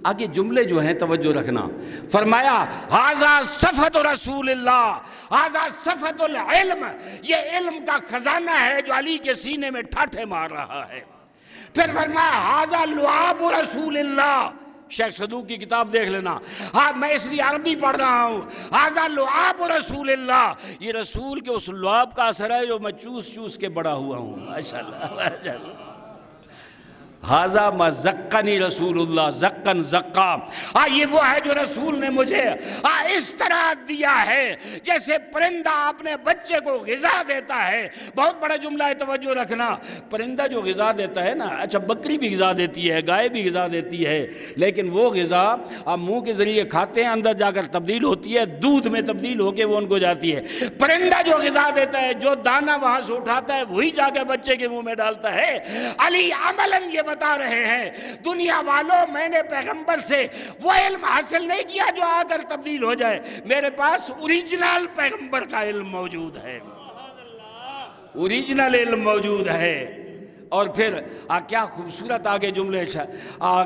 Speaker 2: آگے جملے جو ہیں توجہ رکھنا. فرمایا ھذا صفت رسول اللہ، ھذا صفت العلم، یہ علم کا خزانہ ہے جو علی کے سینے میں ٹھاٹھے مار رہا ہے. پھر فرمایا ھذا لعاب رسول اللہ، شیخ صدوق کی کتاب دیکھ لینا. ہاں میں اس لیے عربی پڑھ رہا ہوں. ھذا لعاب رسول اللہ، یہ رسول کے اس لعاب کا اثر ہے جو میں چوس چوس کے بڑا ہوا ہوں. ماشاءاللہ. ھذا ما زقنی رسول اللہ زقن زقا، یہ وہ ہے جو رسول نے مجھے اس طرح دیا ہے جیسے پرندہ اپنے بچے کو غذا دیتا ہے. بہت بڑا جملہ ہے، توجہ رکھنا. پرندہ جو غذا دیتا ہے نا، اچھا بکری بھی غذا دیتی ہے، گائے بھی غذا دیتی ہے، لیکن وہ غذا آپ منہ کے ذریعے کھاتے ہیں، اندر جا کر تبدیل ہوتی ہے، دودھ میں تبدیل ہو کے وہ ان کو جاتی ہے. پرندہ جو غذا دیتا ہے، جو دانہ وہاں سے اٹھاتا ہے وہی جا کے بچے کے منہ میں ڈالتا ہے. علی عملاً یہ بتا رہے ہیں دنیا والوں، میں نے پیغمبر سے وہ علم حاصل نہیں کیا جو آ کر تبدیل ہو جائے، میرے پاس اوریجنل پیغمبر کا علم موجود ہے، اوریجنل علم موجود ہے. اور پھر کیا خوبصورت آگے جملے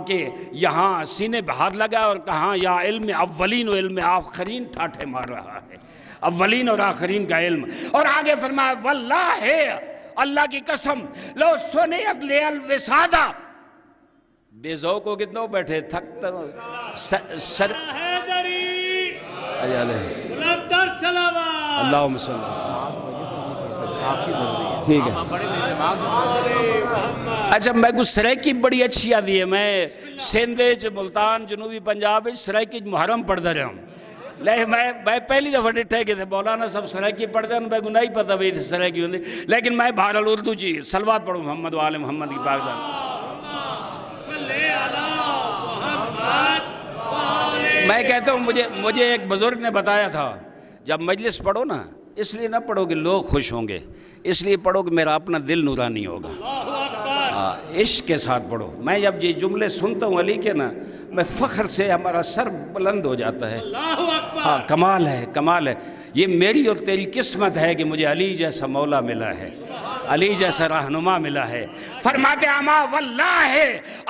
Speaker 2: کہ یہاں سینے پہ ہاتھ لگا اور کہاں یا علم اولین و علم آخرین ٹھاٹھے مار رہا ہے، اولین اور آخرین کا علم. اور آگے فرمایا واللہ، اللہ کی قسم، لو سنیت لی الوسادہ، بے ذوق ہو کتنے بیٹھے تھک سر
Speaker 1: حیدری بلند سلامات.
Speaker 2: اللہم صلی ٹھیک ہے. اچھا میں کو سرائکی بڑی اچھی آدھی ہے. میں سندھ ملتان جنوبی پنجاب سرائکی محرم پڑھتا رہا ہوں. میں پہلی دفعہ ڈٹھے کہ تھے مولانا سب سرائکی پڑھتے ہیں، میں کو نہیں پتہ وہی تھی سرائکی ہوندی، لیکن میں بہرحال اردو چی صلوات پڑھوں محمد و آل محمد کی پاک دار. میں کہتا ہوں مجھے ایک بزرگ نے بتایا تھا جب مجلس پڑھو نا، اس لیے نہ پڑھو کہ لوگ خوش ہوں گے، اس لیے پڑھو کہ میرا اپنا دل نورانی ہوگا. عشق کے ساتھ پڑھو. میں جب یہ جملے سنتا ہوں علی کے نا، میں فخر سے ہمارا سر بلند ہو جاتا ہے. کمال ہے، کمال ہے. یہ میری اور تیری قسمت ہے کہ مجھے علی جیسا مولا ملا ہے، علی جیسا رہنما ملا ہے. فرماتے اما واللہ،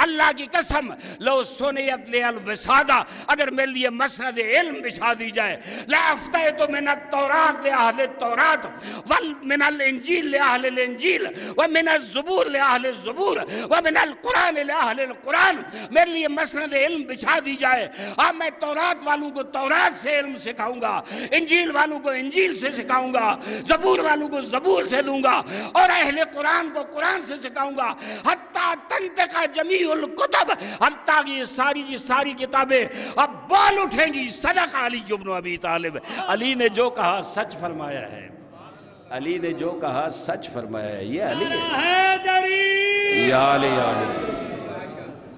Speaker 2: اللہ کی قسم، لو سنیت لی الوسادہ، اگر میرے لیے مسند علم بچھا دی جائے، لا افتیت من التورات لأہل التورات، ومن الانجیل لأہل الانجیل، ومن الزبور لأہل الزبور، ومن القرآن لأہل القرآن. میرے لیے مسند علم بچھا دی جائے، میں تورات والوں کو تورات سے علم سکھاؤں گا، انجیل والوں کو انجیل سے سکھاؤں گا، زبور والوں کو زبور سے دوں گا، اور اہل قرآن کو قرآن سے سکھاؤں گا. حتیٰ تنطق جمیع الکتب، حتیٰ کہ یہ ساری کتابیں اب بول اٹھیں گی صدق علی بن ابی طالب. علی نے جو کہا سچ فرمایا ہے، علی نے جو کہا سچ فرمایا ہے. یہ علی ہے. یا علی، یا علی.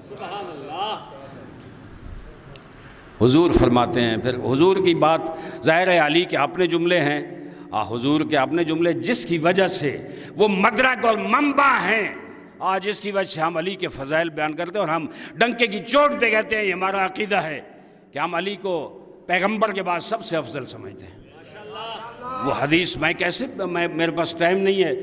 Speaker 1: سبحان اللہ.
Speaker 2: حضور فرماتے ہیں، پھر حضور کی بات ظاہر ہے علی کے اپنے جملے ہیں، حضور کے اپنے جملے جس کی وجہ سے وہ مدرک اور منبع ہیں، آج اس کی وجہ سے ہم علی کے فضائل بیان کرتے ہیں، اور ہم ڈنکے کی چوٹ پہ کہتے ہیں یہ ہمارا عقیدہ ہے کہ ہم علی کو پیغمبر کے بعد سب سے افضل سمجھتے ہیں. وہ حدیث میں کیسے، میرے پاس ٹائم نہیں ہے.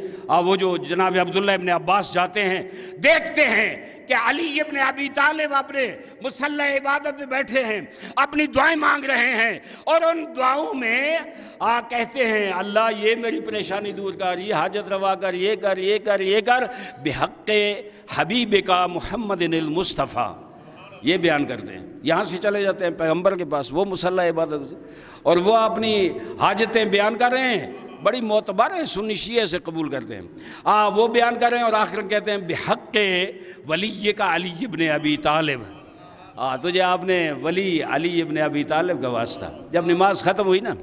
Speaker 2: وہ جو جناب عبداللہ ابن عباس جاتے ہیں، دیکھتے ہیں کہ علی ابن ابی طالب اپنے مصلی عبادت میں بیٹھے ہیں، اپنی دعائیں مانگ رہے ہیں، اور ان دعاؤں میں کہتے ہیں اللہ یہ میری پریشانی دور کر، یہ حاجت روا کر، یہ کر، یہ کر، یہ کر، بحق حبیب کا محمد المصطفیٰ. یہ بیان کرتے ہیں. یہاں سے چلے جاتے ہیں پیغمبر کے پاس، وہ مصلی عبادت، اور وہ اپنی حاجتیں بیان کر رہے ہیں، بڑی معتبر ہیں، سنی شیعہ سے قبول کرتے ہیں. وہ بیان کر رہے ہیں اور آخر کہتے ہیں بحق ولی کا علی ابن ابی طالب. تجھے آپ نے ولی علی ابن ابی طالب کا واسطہ. جب نماز ختم ہوئی نا،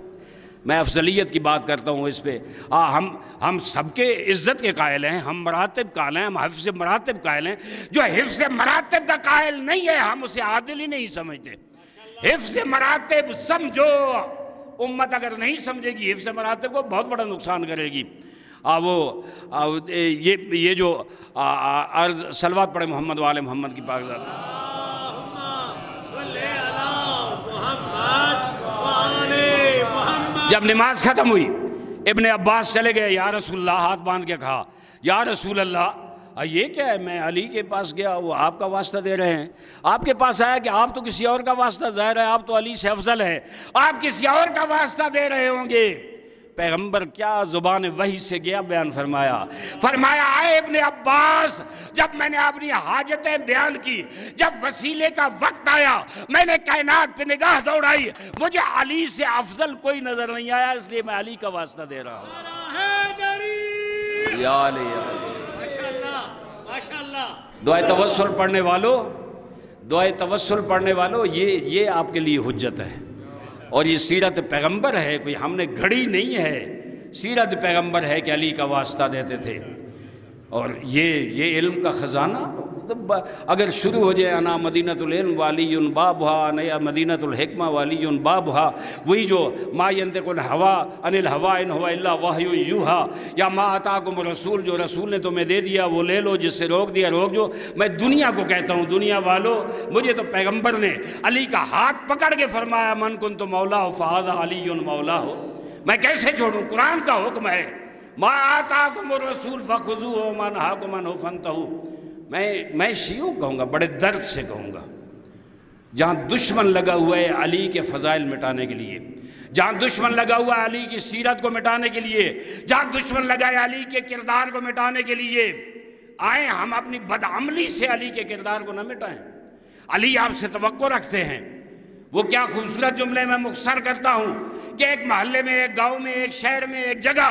Speaker 2: میں افضلیت کی بات کرتا ہوں اس پہ. ہم سب کے عزت کے قائل ہیں، ہم مراتب قائل ہیں، ہم حفظ مراتب قائل ہیں. جو حفظ مراتب کا قائل نہیں ہے ہم اسے عادل ہی نہیں سمجھتے. حفظ مراتب سمجھو. امت اگر نہیں سمجھے گی حفظ مراتب کو، بہت بڑا نقصان کرے گی. یہ جو صلوات پڑھے محمد و آل محمد کی پاک ذات. جب نماز ختم ہوئی ابن عباس چلے گئے، یا رسول اللہ، ہاتھ باندھ کے کہا یا رسول اللہ یہ کیا ہے؟ میں علی کے پاس گیا، وہ آپ کا واسطہ دے رہے ہیں، آپ کے پاس آیا کہ آپ تو کسی اور کا واسطہ، ظاہر ہے آپ تو علی سے افضل ہے، آپ کسی اور کا واسطہ دے رہے ہوں گے۔ پیغمبر کیا زبان وحی سے گیا بیان فرمایا اے ابن عباس، جب میں نے اپنی حاجتیں بیان کی، جب وسیلے کا وقت آیا، میں نے کائنات پہ نگاہ دوڑائی، مجھے علی سے افضل کوئی نظر نہیں آیا، اس لیے میں علی کا واسطہ دے رہا ہوں۔ یا علی یا علی، دعائے توسل پڑھنے والوں، یہ آپ کے لیے حجت ہے، اور یہ سیرت پیغمبر ہے، کوئی ہم نے گھڑی نہیں ہے، سیرت پیغمبر ہے کہ علی کا واسطہ دیتے تھے۔ اور یہ علم کا خزانہ اگر شروع ہو جائے، انا مدینۃ العلم والی بابھا، انا مدینۃ الحکمہ والی بابھا، وہی جو ما ینطق الہوا عن الہوا ان ہوا الا وحی یوحی، یا ما آتاکم الرسول، جو رسول نے تمہیں دے دیا وہ لے لو، جس سے روک دیا روک جو۔ میں دنیا کو کہتا ہوں، دنیا والوں، مجھے تو پیغمبر نے علی کا ہاتھ پکڑ کے فرمایا من کنت مولاہ فہذا علی مولاہ، میں کیسے چھوڑوں؟ قرآن کا حکم ہے ما آتاکم الرسول فخذوہ وما نہاکم عنہ فانتہوا۔ میں شیعوں کہوں گا، بڑے درد سے کہوں گا، جہاں دشمن لگا ہوا ہے علی کے فضائل مٹانے کے لیے، جہاں دشمن لگا ہوا ہے علی کی سیرت کو مٹانے کے لیے، جہاں دشمن لگا ہے علی کے کردار کو مٹانے کے لیے، آئیں ہم اپنی بدعملی سے علی کے کردار کو نہ مٹائیں۔ علی آپ سے توقع رکھتے ہیں۔ وہ کیا خوبصورت جملے میں مختصر کرتا ہوں کہ ایک محلے میں، ایک گاؤں میں، ایک شہر میں، ایک جگہ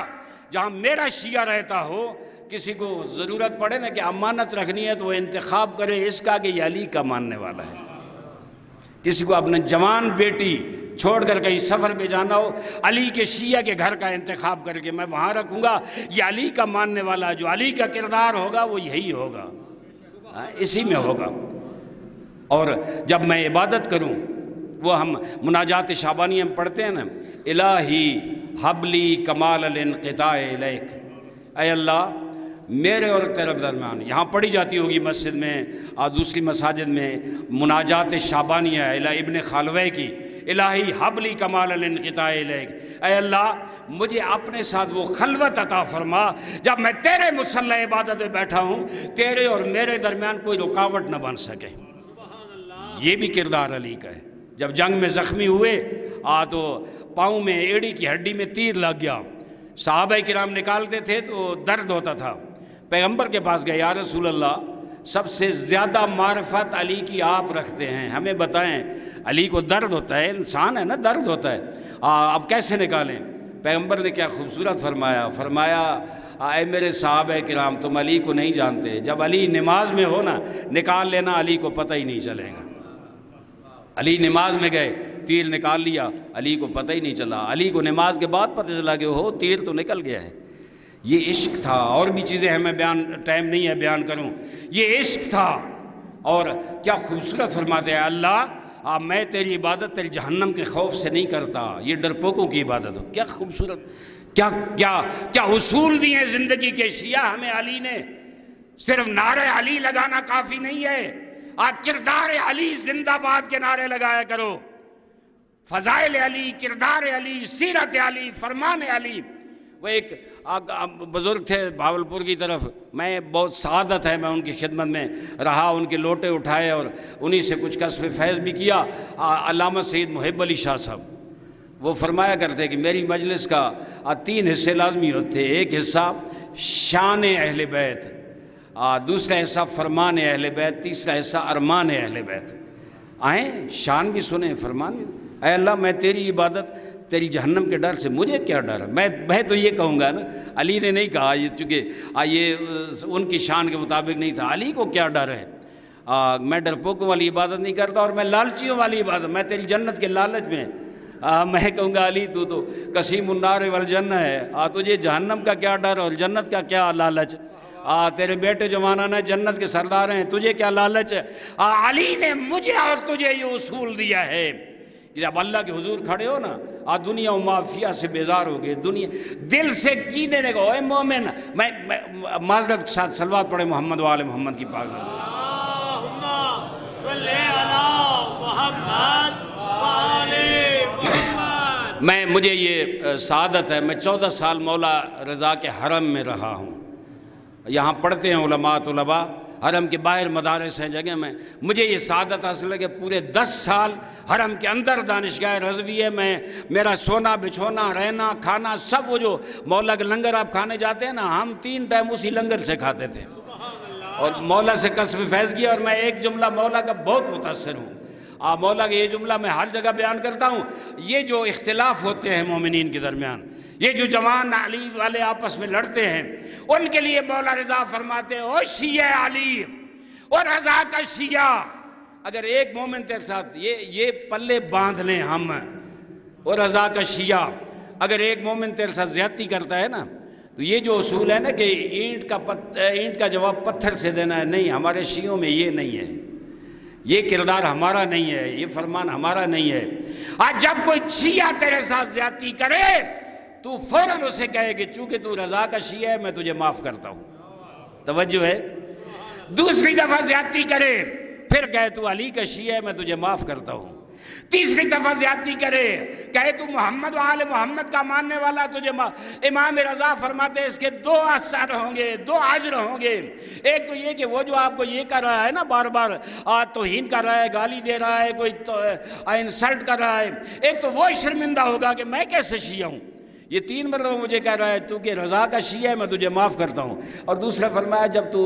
Speaker 2: جہاں میرا شیعہ رہتا ہو، کسی کو ضرورت پڑے نا کہ امانت رکھنی ہے تو وہ انتخاب کرے اس کا کہ یہ علی کا ماننے والا ہے۔ کسی کو اپنا جوان بیٹی چھوڑ کر کہیں سفر پہ جانا ہو، علی کے شیعہ کے گھر کا انتخاب کر کے میں وہاں رکھوں گا، یہ علی کا ماننے والا، جو علی کا کردار ہوگا وہ یہی ہوگا، اسی میں ہوگا۔ اور جب میں عبادت کروں، وہ ہم مناجات شعبانی ہم پڑھتے ہیں نا، الہی حبلی کمال الانقطاع الیک، اے اللہ میرے اور تیرے درمیان، یہاں پڑھی جاتی ہوگی مسجد میں اور دوسری مساجد میں مناجات شعبانیہ ابن خالوہ کی، الہی حبلی کمال الانقطاع الیک، اے اللہ مجھے اپنے ساتھ وہ خلوت عطا فرما جب میں تیرے مصلی عبادت میں بیٹھا ہوں، تیرے اور میرے درمیان کوئی رکاوٹ نہ بن سکے۔ یہ بھی کردار علی کا ہے۔ جب جنگ میں زخمی ہوئے تو پاؤں میں ایڑی کی ہڈی میں تیر لگ گیا، صحابہ کرام نکالتے تھے تو درد ہوتا تھا، پیغمبر کے پاس گئے، یا رسول اللہ سب سے زیادہ معرفت علی کی آپ رکھتے ہیں، ہمیں بتائیں، علی کو درد ہوتا ہے، انسان ہے نا، درد ہوتا ہے، اب کیسے نکالیں؟ پیغمبر نے کیا خوبصورت فرمایا اے میرے صحابہ کرام تم علی کو نہیں جانتے، جب علی نماز میں ہو نا نکال لینا، علی کو پتہ ہی نہیں چلے گا۔ علی نماز میں گئے، تیر نکال لیا، علی کو پتہ ہی نہیں چلا، علی کو نماز کے بعد پتہ چلا کہ ہو تیر تو نکل گیا ہے۔ یہ عشق تھا، اور بھی چیزیں ہیں، میں ٹائم نہیں ہے بیان کروں، یہ عشق تھا۔ اور کیا خوبصورت فرماتے ہیں، اللہ میں تیری عبادت تیری جہنم کے خوف سے نہیں کرتا، یہ ڈرپوکوں کی عبادت ہو۔ کیا خوبصورت، کیا اصول دیے زندگی کے شیعہ ہمیں علی نے۔ صرف نعرہ علی لگانا کافی نہیں ہے، کردار علی زندہ باد کے نعرے لگایا کرو، فضائل علی، کردار علی، سیرت علی، فرمان علی۔ وہ ایک بزرگ تھے بھاولپور کی طرف، میں بہت سعادت ہے میں ان کی خدمت میں رہا، ان کے لوٹے اٹھائے اور انہی سے کچھ کسب فیض بھی کیا۔ علامہ سید محب علی شاہ صاحب وہ فرمایا کرتے کہ میری مجلس کا 3 حصے لازمی ہوتے، ایک حصہ شان اہل بیت، دوسرا حصہ فرمان اہل بیت، تیسرا حصہ ارمان اہل بیت۔ آئیں شان بھی سنیں، فرمان بھی۔ اے اللہ میں تیری عبادت تیری جہنم کے ڈر سے، مجھے کیا ڈر ہے؟ میں تو یہ کہوں گا نا، علی نے نہیں کہا یہ، چونکہ یہ ان کی شان کے مطابق نہیں تھا، علی کو کیا ڈر ہے؟ میں ڈرپوکوں والی عبادت نہیں کرتا، اور میں لالچیوں والی عبادت، میں تیری جنت کے لالچ میں میں کہوں گا علی تو قسیم النار والجنہ ہے، تجھے جہنم کا کیا ڈر اور جنت کا کیا لالچ؟ تیرے بیٹے جوانان ہیں جنت کے سردار ہیں، تجھے کیا لالچ ہے؟ علی نے مجھے اور تجھے یہ اصول دیا ہے کہ جب اللہ کے حضور کھڑے ہو نا، دنیا و مافیا سے بیزار ہو گئے، دنیا دل سے کینے لگو، اے مومن، میں معذرت کے ساتھ صلوات پڑھے محمد و آل محمد کی پاک ذات۔
Speaker 1: اللہم صلی علی محمد و آل محمد۔
Speaker 2: مجھے یہ سعادت ہے، میں 14 سال مولا رضا کے حرم میں رہا ہوں، یہاں پڑھتے ہیں علماء طلباء، حرم کے باہر مدارس ہیں جگہ میں، مجھے یہ سعادت حاصل ہے کہ پورے 10 سال حرم کے اندر دانشگاہ رضویہ میں میرا سونا بچھونا رہنا کھانا سب، وہ جو مولا کے لنگر آپ کھانے جاتے ہیں نا، ہم 3 ٹائم اسی لنگر سے کھاتے تھے اور مولا سے کسب فیض کیا۔ اور میں ایک جملہ مولا کا بہت متاثر ہوں، مولا کا یہ جملہ میں ہر جگہ بیان کرتا ہوں، یہ جو اختلاف ہوتے ہیں مومنین کے درمیان، یہ جو جوان علی والے آپس میں لڑتے ہیں، ان کے لیے مولا رضا فرماتے ہیں او شیعہ علی اور رضا کا شیعہ، اگر ایک مومن تیرے ساتھ یہ پلے باندھ لیں ہم، اور رضا کا شیعہ، اگر ایک مومن تیرے ساتھ زیادتی کرتا ہے نا، تو یہ جو اصول ہے نا کہ اینٹ کا جواب پتھر سے دینا ہے، نہیں، ہمارے شیعوں میں یہ نہیں ہے، یہ کردار ہمارا نہیں ہے، یہ فرمان ہمارا نہیں ہے۔ آج جب کوئی شیعہ تیرے ساتھ زیادتی کرے تو فوراً اسے کہے کہ چونکہ تو رضا کا شیعہ ہے میں تجھے معاف کرتا ہوں، توجہ ہے۔ دوسری دفعہ زیادتی کرے پھر کہے تو علی کا شیعہ ہے میں تجھے معاف کرتا ہوں، تیسری دفعہ زیادتی کرے کہے تو محمد و آل محمد کا ماننے والا تجھے امام رضا فرماتے ہیں اس کے 2 اثر ہوں گے، 2 اجر ہوں گے۔ ایک تو یہ کہ وہ جو آپ کو یہ کر رہا ہے نا، بار بار توہین کر رہا ہے، گالی دے رہا ہے، کوئی انسلٹ کر رہا ہے، ایک تو وہ شرمندہ ہوگا کہ میں کیسے شیعہ ہوں، یہ 3 مرتبہ مجھے کہہ رہا ہے تو کہ رضا کا شیعہ ہے میں تجھے معاف کرتا ہوں۔ اور دوسرا فرمایا جب تو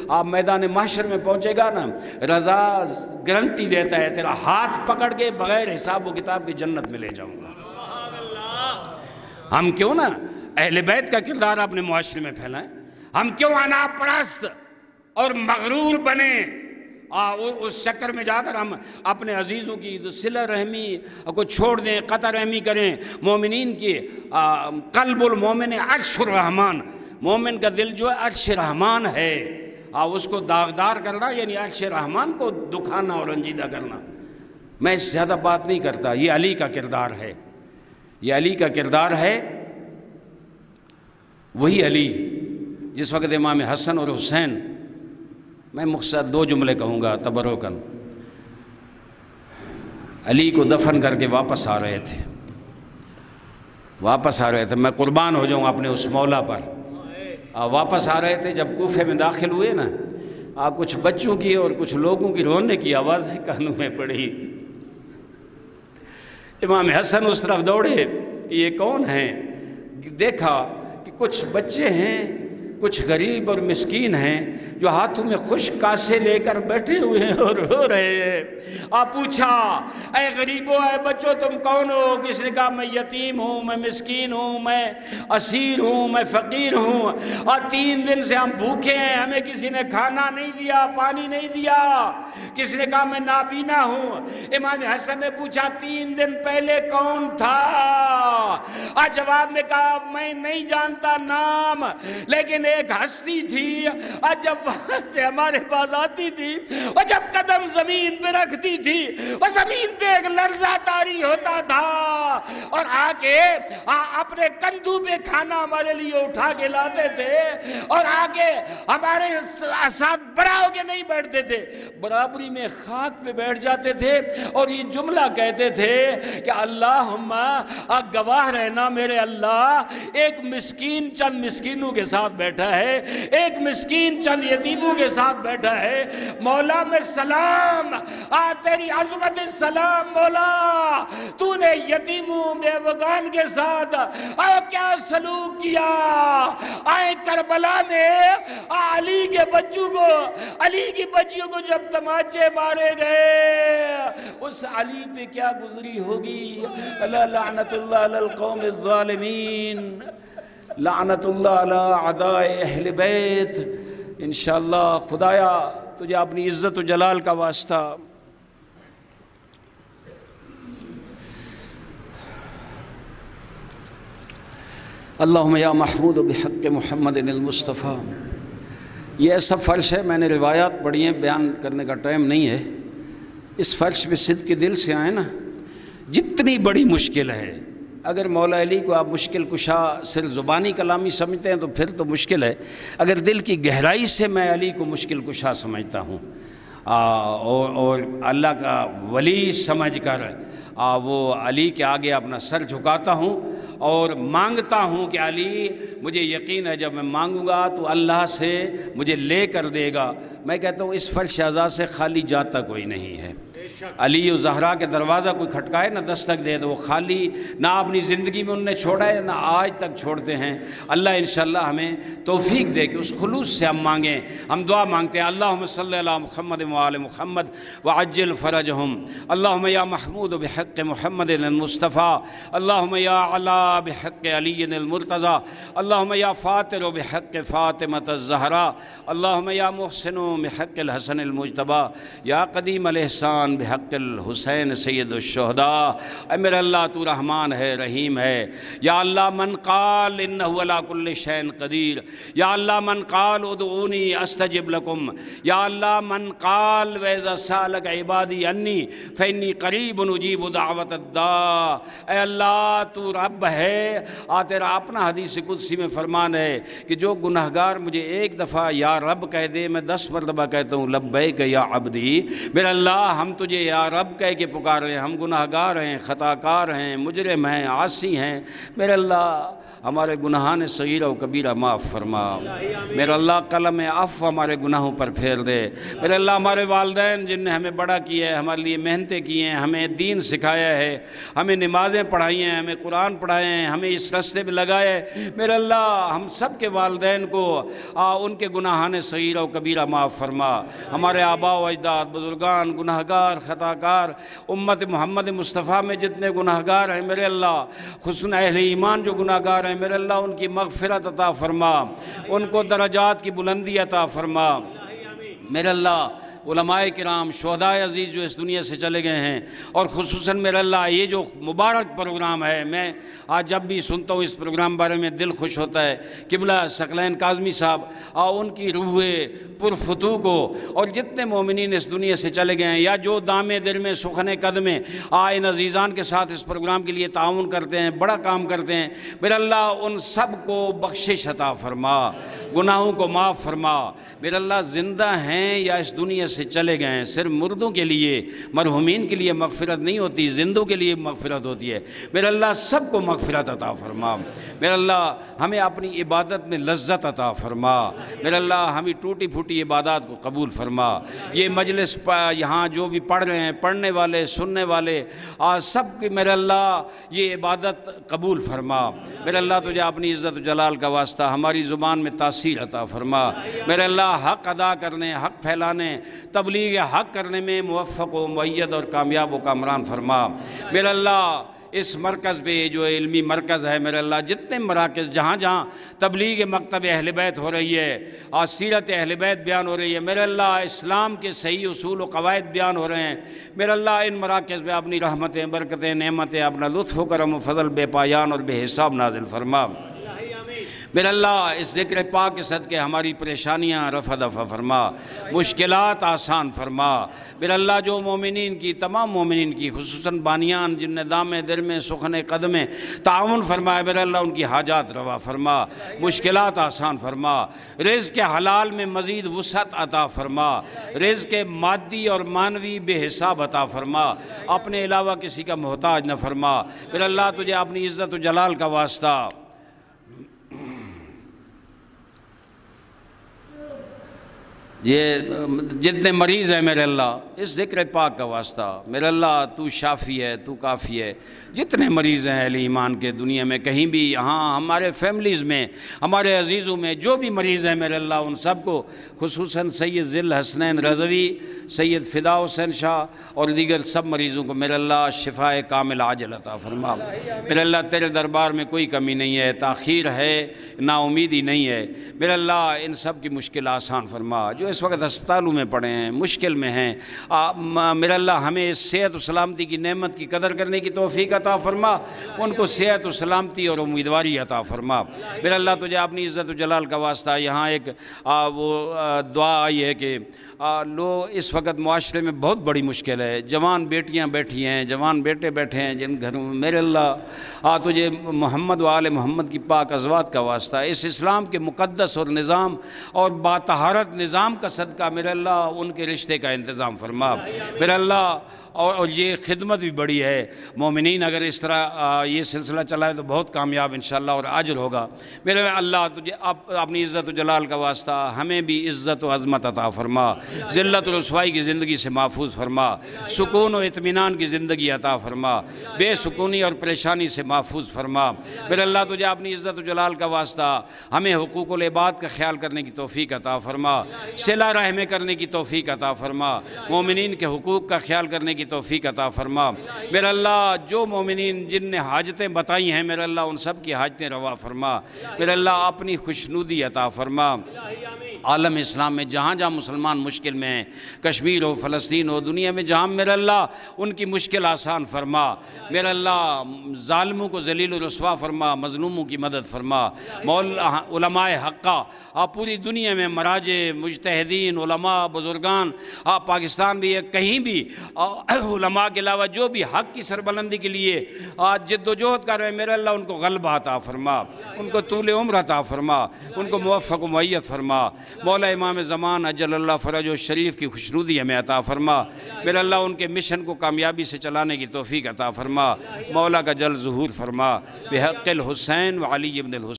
Speaker 2: آپ میدان محشر میں پہنچے گا نا، رضا گارنٹی دیتا ہے تیرا ہاتھ پکڑ کے بغیر حساب و کتاب کی جنت میں لے جاؤں گا۔ ہم کیوں نا اہل بیت کا کردار اپنے معاشرے میں پھیلائیں، ہم کیوں انا پرست اور مغرور بنے، اس چکر میں جا کر ہم اپنے عزیزوں کی صلہ رحمی کو چھوڑ دیں، قطع رحمی کریں۔ مومنین کی قلب المومن عرش الرحمن، مومن کا دل جو ہے عرش رحمان ہے، اس کو داغدار کرنا یعنی عرش رحمان کو دکھانا اور رنجیدہ کرنا۔ میں اس سے زیادہ بات نہیں کرتا، یہ علی کا کردار ہے، یہ علی کا کردار ہے، وہی علی جس وقت امام حسن اور حسین، میں مختصر 2 جملے کہوں گا تبرکاً، علی کو دفن کر کے واپس آ رہے تھے، میں قربان ہو جاؤں اپنے اس مولا پر، واپس آ رہے تھے، جب کوفے میں داخل ہوئے نا، کچھ بچوں کی اور کچھ لوگوں کی رونے کی آوازیں کانوں میں پڑی، امام حسن اس طرف دوڑے کہ یہ کون ہیں، دیکھا کہ کچھ بچے ہیں، کچھ غریب اور مسکین ہیں جو ہاتھوں میں خشک کاسے لے کر بیٹھے ہوئے ہیں اور رو رہے ہیں۔ آپ پوچھا اے غریبوں اے بچوں تم کون ہو؟ کس نے کہا میں یتیم ہوں، میں مسکین ہوں، میں اسیر ہوں، میں فقیر ہوں، اور 3 دن سے ہم بھوکے ہیں، ہمیں کسی نے کھانا نہیں دیا، پانی نہیں دیا۔ کس نے کہا میں نابینا ہوں۔ امام حسن نے پوچھا 3 دن پہلے کون تھا؟ جواب میں کہا میں نہیں جانتا نام، لیکن ایک ہستی تھی، اور جب وہاں سے ہمارے پاس آتی تھی اور جب قدم زمین پہ رکھتی تھی اور زمین پہ ایک لرزہ طاری ہوتا تھا، اور آ کے اپنے کندھوں پہ کھانا ہمارے لیے اٹھا کے لاتے تھے، اور آ کے ہمارے ساتھ بڑا ہو کے نہیں بیٹھتے تھے، برابری میں خاک پہ بیٹھ جاتے تھے، اور یہ جملہ کہتے تھے کہ اللہم گواہ رہنا میرے اللہ، ایک مسکین چند مسکینوں کے ساتھ بیٹھا ہے، ایک مسکین چند یتیموں کے ساتھ بیٹھا ہے، مولا میں سلام، تیری عظمت سلام مولا، تو نے یتیموں بیوگان کے ساتھ کیا سلوک کیا۔ آئے کربلا میں علی کے بچوں کو، علی کی بچیوں کو جب تماچے مارے گئے، اس علی پہ کیا گزری ہوگی۔ لعنت اللہ علی القوم الظالمین، لعنت اللہ علی اعداء اہل بیت۔ انشاءاللہ خدایا تجھے اپنی عزت و جلال کا واسطہ، اللہم یا محمود بحق محمد المصطفیٰ۔ یہ ایسا فرش ہے، میں نے روایات پڑھی ہیں، بیان کرنے کا ٹائم نہیں ہے، اس فرش پہ صدق کے دل سے آئیں نا، جتنی بڑی مشکل ہے، اگر مولا علی کو آپ مشکل کشا صرف زبانی کلامی سمجھتے ہیں تو پھر تو مشکل ہے، اگر دل کی گہرائی سے میں علی کو مشکل کشا سمجھتا ہوں اور اللہ کا ولی سمجھ کر وہ علی کے آگے اپنا سر جھکاتا ہوں اور مانگتا ہوں کہ علی مجھے یقین ہے جب میں مانگوں گا تو اللہ سے مجھے لے کر دے گا۔ میں کہتا ہوں اس فرش اعضاء سے خالی جاتا کوئی نہیں ہے۔ علی و زہرا کے دروازہ کوئی کھٹکائے نہ دستک دے تو وہ خالی نہ اپنی زندگی میں انہوں نے چھوڑا ہے نہ آج تک چھوڑتے ہیں۔ اللہ انشاءاللہ ہمیں توفیق دے کہ اس خلوص سے ہم مانگیں۔ ہم دعا مانگتے ہیں اللہم صلی علی محمد وآل محمد وعجل فرجہم، اللہم یا محمود بحق محمد المصطفیٰ، اللہم یا علا بحق علی المرتضی، اللہم یا فاتر بحق فاطمۃ الزہرا، اللہم یا محسن بحق الحسن المجتبی، یا قدیم الاحسان بحق الحسین سید الشہداء۔ اے میرے اللہ تو رحمان ہے، رحیم ہے۔ یا اللہ من قال انہ علی کل شیء قدیر، یا اللہ من قال ادعونی استجب لکم، یا اللہ من قال وَإِذَا سَأَلَكَ عِبَادِي عَنِّي فَإِنِّي قَرِيبٌ أُجِيبُ دَعْوَةَ الدَّاعِ۔ اے اللہ تو رب ہے، تیرا اپنا حدیث قدسی میں فرمان ہے کہ جو گناہگار مجھے ایک دفعہ یا رب کہہ دے میں 10 مرتبہ کہتا ہوں لبیک یا عبدی۔ میرے اللہ ہم تجھے یا رب کہہ کے پکار رہے ہیں، ہم گناہگار ہیں، خطا کار ہیں، مجرم ہیں، عاصی ہیں۔ میرے اللہ ہمارے گناہان صغیرہ و کبیرہ معاف فرما۔ میرے اللہ قلم عفو ہمارے گناہوں پر پھیر دے۔ میرے اللہ ہمارے والدین جن نے ہمیں بڑا کیا ہے، ہمارے لیے محنتیں کی ہیں، ہمیں دین سکھایا ہے، ہمیں نمازیں پڑھائی ہیں، ہمیں قرآن پڑھائے ہیں، ہمیں اس راستے پہ لگائے، میرے اللہ ہم سب کے والدین کو ان کے گناہان صغیرہ و کبیرہ معاف فرما۔ ہمارے آباء و اجداد بزرگان گناہگار خطا کار، امت محمد مصطفیٰ میں جتنے گناہگار ہیں میرے اللہ، خصوصاً اہل ایمان جو گناہگار ہیں میرے اللہ ان کی مغفرت عطا فرما، ان کو درجات کی بلندی عطا فرما۔ میرے اللہ علماء کرام شہداء عزیز جو اس دنیا سے چلے گئے ہیں، اور خصوصاً میرے اللہ یہ جو مبارک پروگرام ہے، میں آج جب بھی سنتا ہوں اس پروگرام بارے میں دل خوش ہوتا ہے۔ قبلہ ثقلین کاظمی صاحب ان کی روح پرفتو کو، اور جتنے مومنین اس دنیا سے چلے گئے ہیں یا جو دام دل میں سخن قدمیں ان عزیزان کے ساتھ اس پروگرام کے لیے تعاون کرتے ہیں، بڑا کام کرتے ہیں، میرے اللہ ان سب کو بخشش عطا فرما، گناہوں کو معاف فرما۔ میرے اللہ زندہ ہیں یا اس دنیا سے چلے گئے ہیں، صرف مردوں کے لیے مرحومین کے لیے مغفرت نہیں ہوتی، زندوں کے لیے مغفرت ہوتی ہے۔ میرے اللہ سب کو مغفرت عطا فرما۔ میرے اللہ ہمیں اپنی عبادت میں لذت عطا فرما۔ میرے اللہ ہمیں ٹوٹی پھوٹی عبادات کو قبول فرما۔ یہ مجلس یہاں جو بھی پڑھ رہے ہیں، پڑھنے والے سننے والے سب کی میرے اللہ یہ عبادت قبول فرما۔ میرے اللہ تجھے اپنی عزت و جلال کا واسطہ ہماری زبان میں تاثیر عطا فرما۔ میرے اللہ حق ادا کرنے، حق پھیلانے، تبلیغ حق کرنے میں موفق و مؤید اور کامیاب و کامران فرما۔ میرے اللہ اس مرکز پہ جو علمی مرکز ہے میرے اللہ جتنے مراکز جہاں جہاں تبلیغ مکتب اہل بیت ہو رہی ہے اور سیرت اہل بیت بیان ہو رہی ہے، میرے اللہ اسلام کے صحیح اصول و قواعد بیان ہو رہے ہیں، میرے اللہ ان مراکز پہ اپنی رحمتیں، برکتیں، نعمتیں، اپنا لطف و کرم و فضل بے پایان اور بے حساب نازل فرما۔ میرے اللہ اس ذکر پاک کے صدقے ہماری پریشانیاں رفع دفع فرما، مشکلات آسان فرما۔ میرے اللہ جو مومنین کی، تمام مومنین کی، خصوصاً بانیان جن نے دام دل میں سخن قدمیں تعاون فرمایا، میرے اللہ ان کی حاجات روا فرما، مشکلات آسان فرما، رزق حلال میں مزید وسعت عطا فرما، رزق مادی اور معنوی بے حساب عطا فرما، اپنے علاوہ کسی کا محتاج نہ فرما۔ میرے اللہ تجھے اپنی عزت و جلال کا واسطہ یہ جتنے مریض ہیں میرے اللہ اس ذکر پاک کا واسطہ، میرے اللہ تو شافی ہے، تو کافی ہے۔ جتنے مریض ہیں اہل ایمان کے دنیا میں کہیں بھی، یہاں ہمارے فیملیز میں، ہمارے عزیزوں میں جو بھی مریض ہیں میرے اللہ ان سب کو، خصوصاً سید ذی الحسنین رضوی، سید فدا حسین شاہ اور دیگر سب مریضوں کو میرے اللہ شفاء کامل عاجل عطا فرما۔ میرے اللہ تیرے دربار میں کوئی کمی نہیں ہے، تاخیر ہے، نا امیدی نہیں ہے، میرے اللہ ان سب کی مشکل آسان فرما۔ جو اس وقت ہسپتالوں میں پڑے ہیں، مشکل میں ہیں، میرے اللہ ہمیں صحت و سلامتی کی نعمت کی قدر کرنے کی توفیق عطا فرما، ان کو صحت و سلامتی اور امیدواری عطا فرما۔ میرے اللہ تجھے اپنی عزت و جلال کا واسطہ یہاں ایک وہ دعا آئی ہے کہ اس وقت معاشرے میں بہت بڑی مشکل ہے، جوان بیٹیاں بیٹھی ہیں، جوان بیٹے بیٹھے ہیں جن گھروں میں، میرے اللہ تجھے محمد و آل محمد کی پاک ازواج کا واسطہ اس اسلام کے مقدس اور نظام اور باطہارت نظام کا صدقہ میرے اللہ ان کے رشتے کا انتظام فرما۔ میرے اللہ اور یہ خدمت بھی بڑی ہے۔ مومنین اگر اس طرح یہ سلسلہ چلائے تو بہت کامیاب انشاءاللہ اور اجر ہوگا۔ میرے اللہ تجھے اپنی عزت و جلال کا واسطہ ہمیں بھی عزت و عظمت عطا فرما، ذلت و رسوائی کی زندگی سے محفوظ فرما، سکون و اطمینان کی زندگی عطا فرما، بے سکونی اور پریشانی سے محفوظ فرما۔ میرے اللہ تجھے اپنی عزت و جلال کا واسطہ ہمیں حقوق العباد کا خیال کرنے کی توفیق عطا فرما، صلہ رحمیں کرنے کی توفیق عطا فرما، مومنین کے حقوق کا خیال کرنے کی توفیق عطا فرما۔ میرے اللہ جو مومنین جن نے حاجتیں بتائی ہیں میرے اللہ ان سب کی حاجتیں روا فرما، میرے اللہ اپنی خوشنودی عطا فرما۔ عالم اسلام میں جہاں جہاں مسلمان مشکل میں ہیں، کشمیر ہو، فلسطین ہو، دنیا میں جہاں میرے اللہ ان کی مشکل آسان فرما، میرے اللہ ظالموں کو ذلیل و رسوا فرما، مظلوموں کی مدد فرما۔ علماء حقہ آپ پوری دنیا میں مراجع، مجتہدین، علماء، بزرگان، آپ پاکستان بھی ہے، کہیں بھی علماء کے علاوہ جو بھی حق کی سربلندی کے لیے آج جد و جہد کر رہے ہیں میرے اللہ ان کو غلبہ عطا فرما، ان کو طول عمر عطا فرما، ان کو موفق و معیت فرما۔ مولا امام زمان اجل اللہ فرج و شریف کی خوشنودی ہمیں عطا فرما، میرے اللہ ان کے مشن کو کامیابی سے چلانے کی توفیق عطا فرما۔ مولا کا جل ظہور فرما بحق الحسین و علی ابن الحسین۔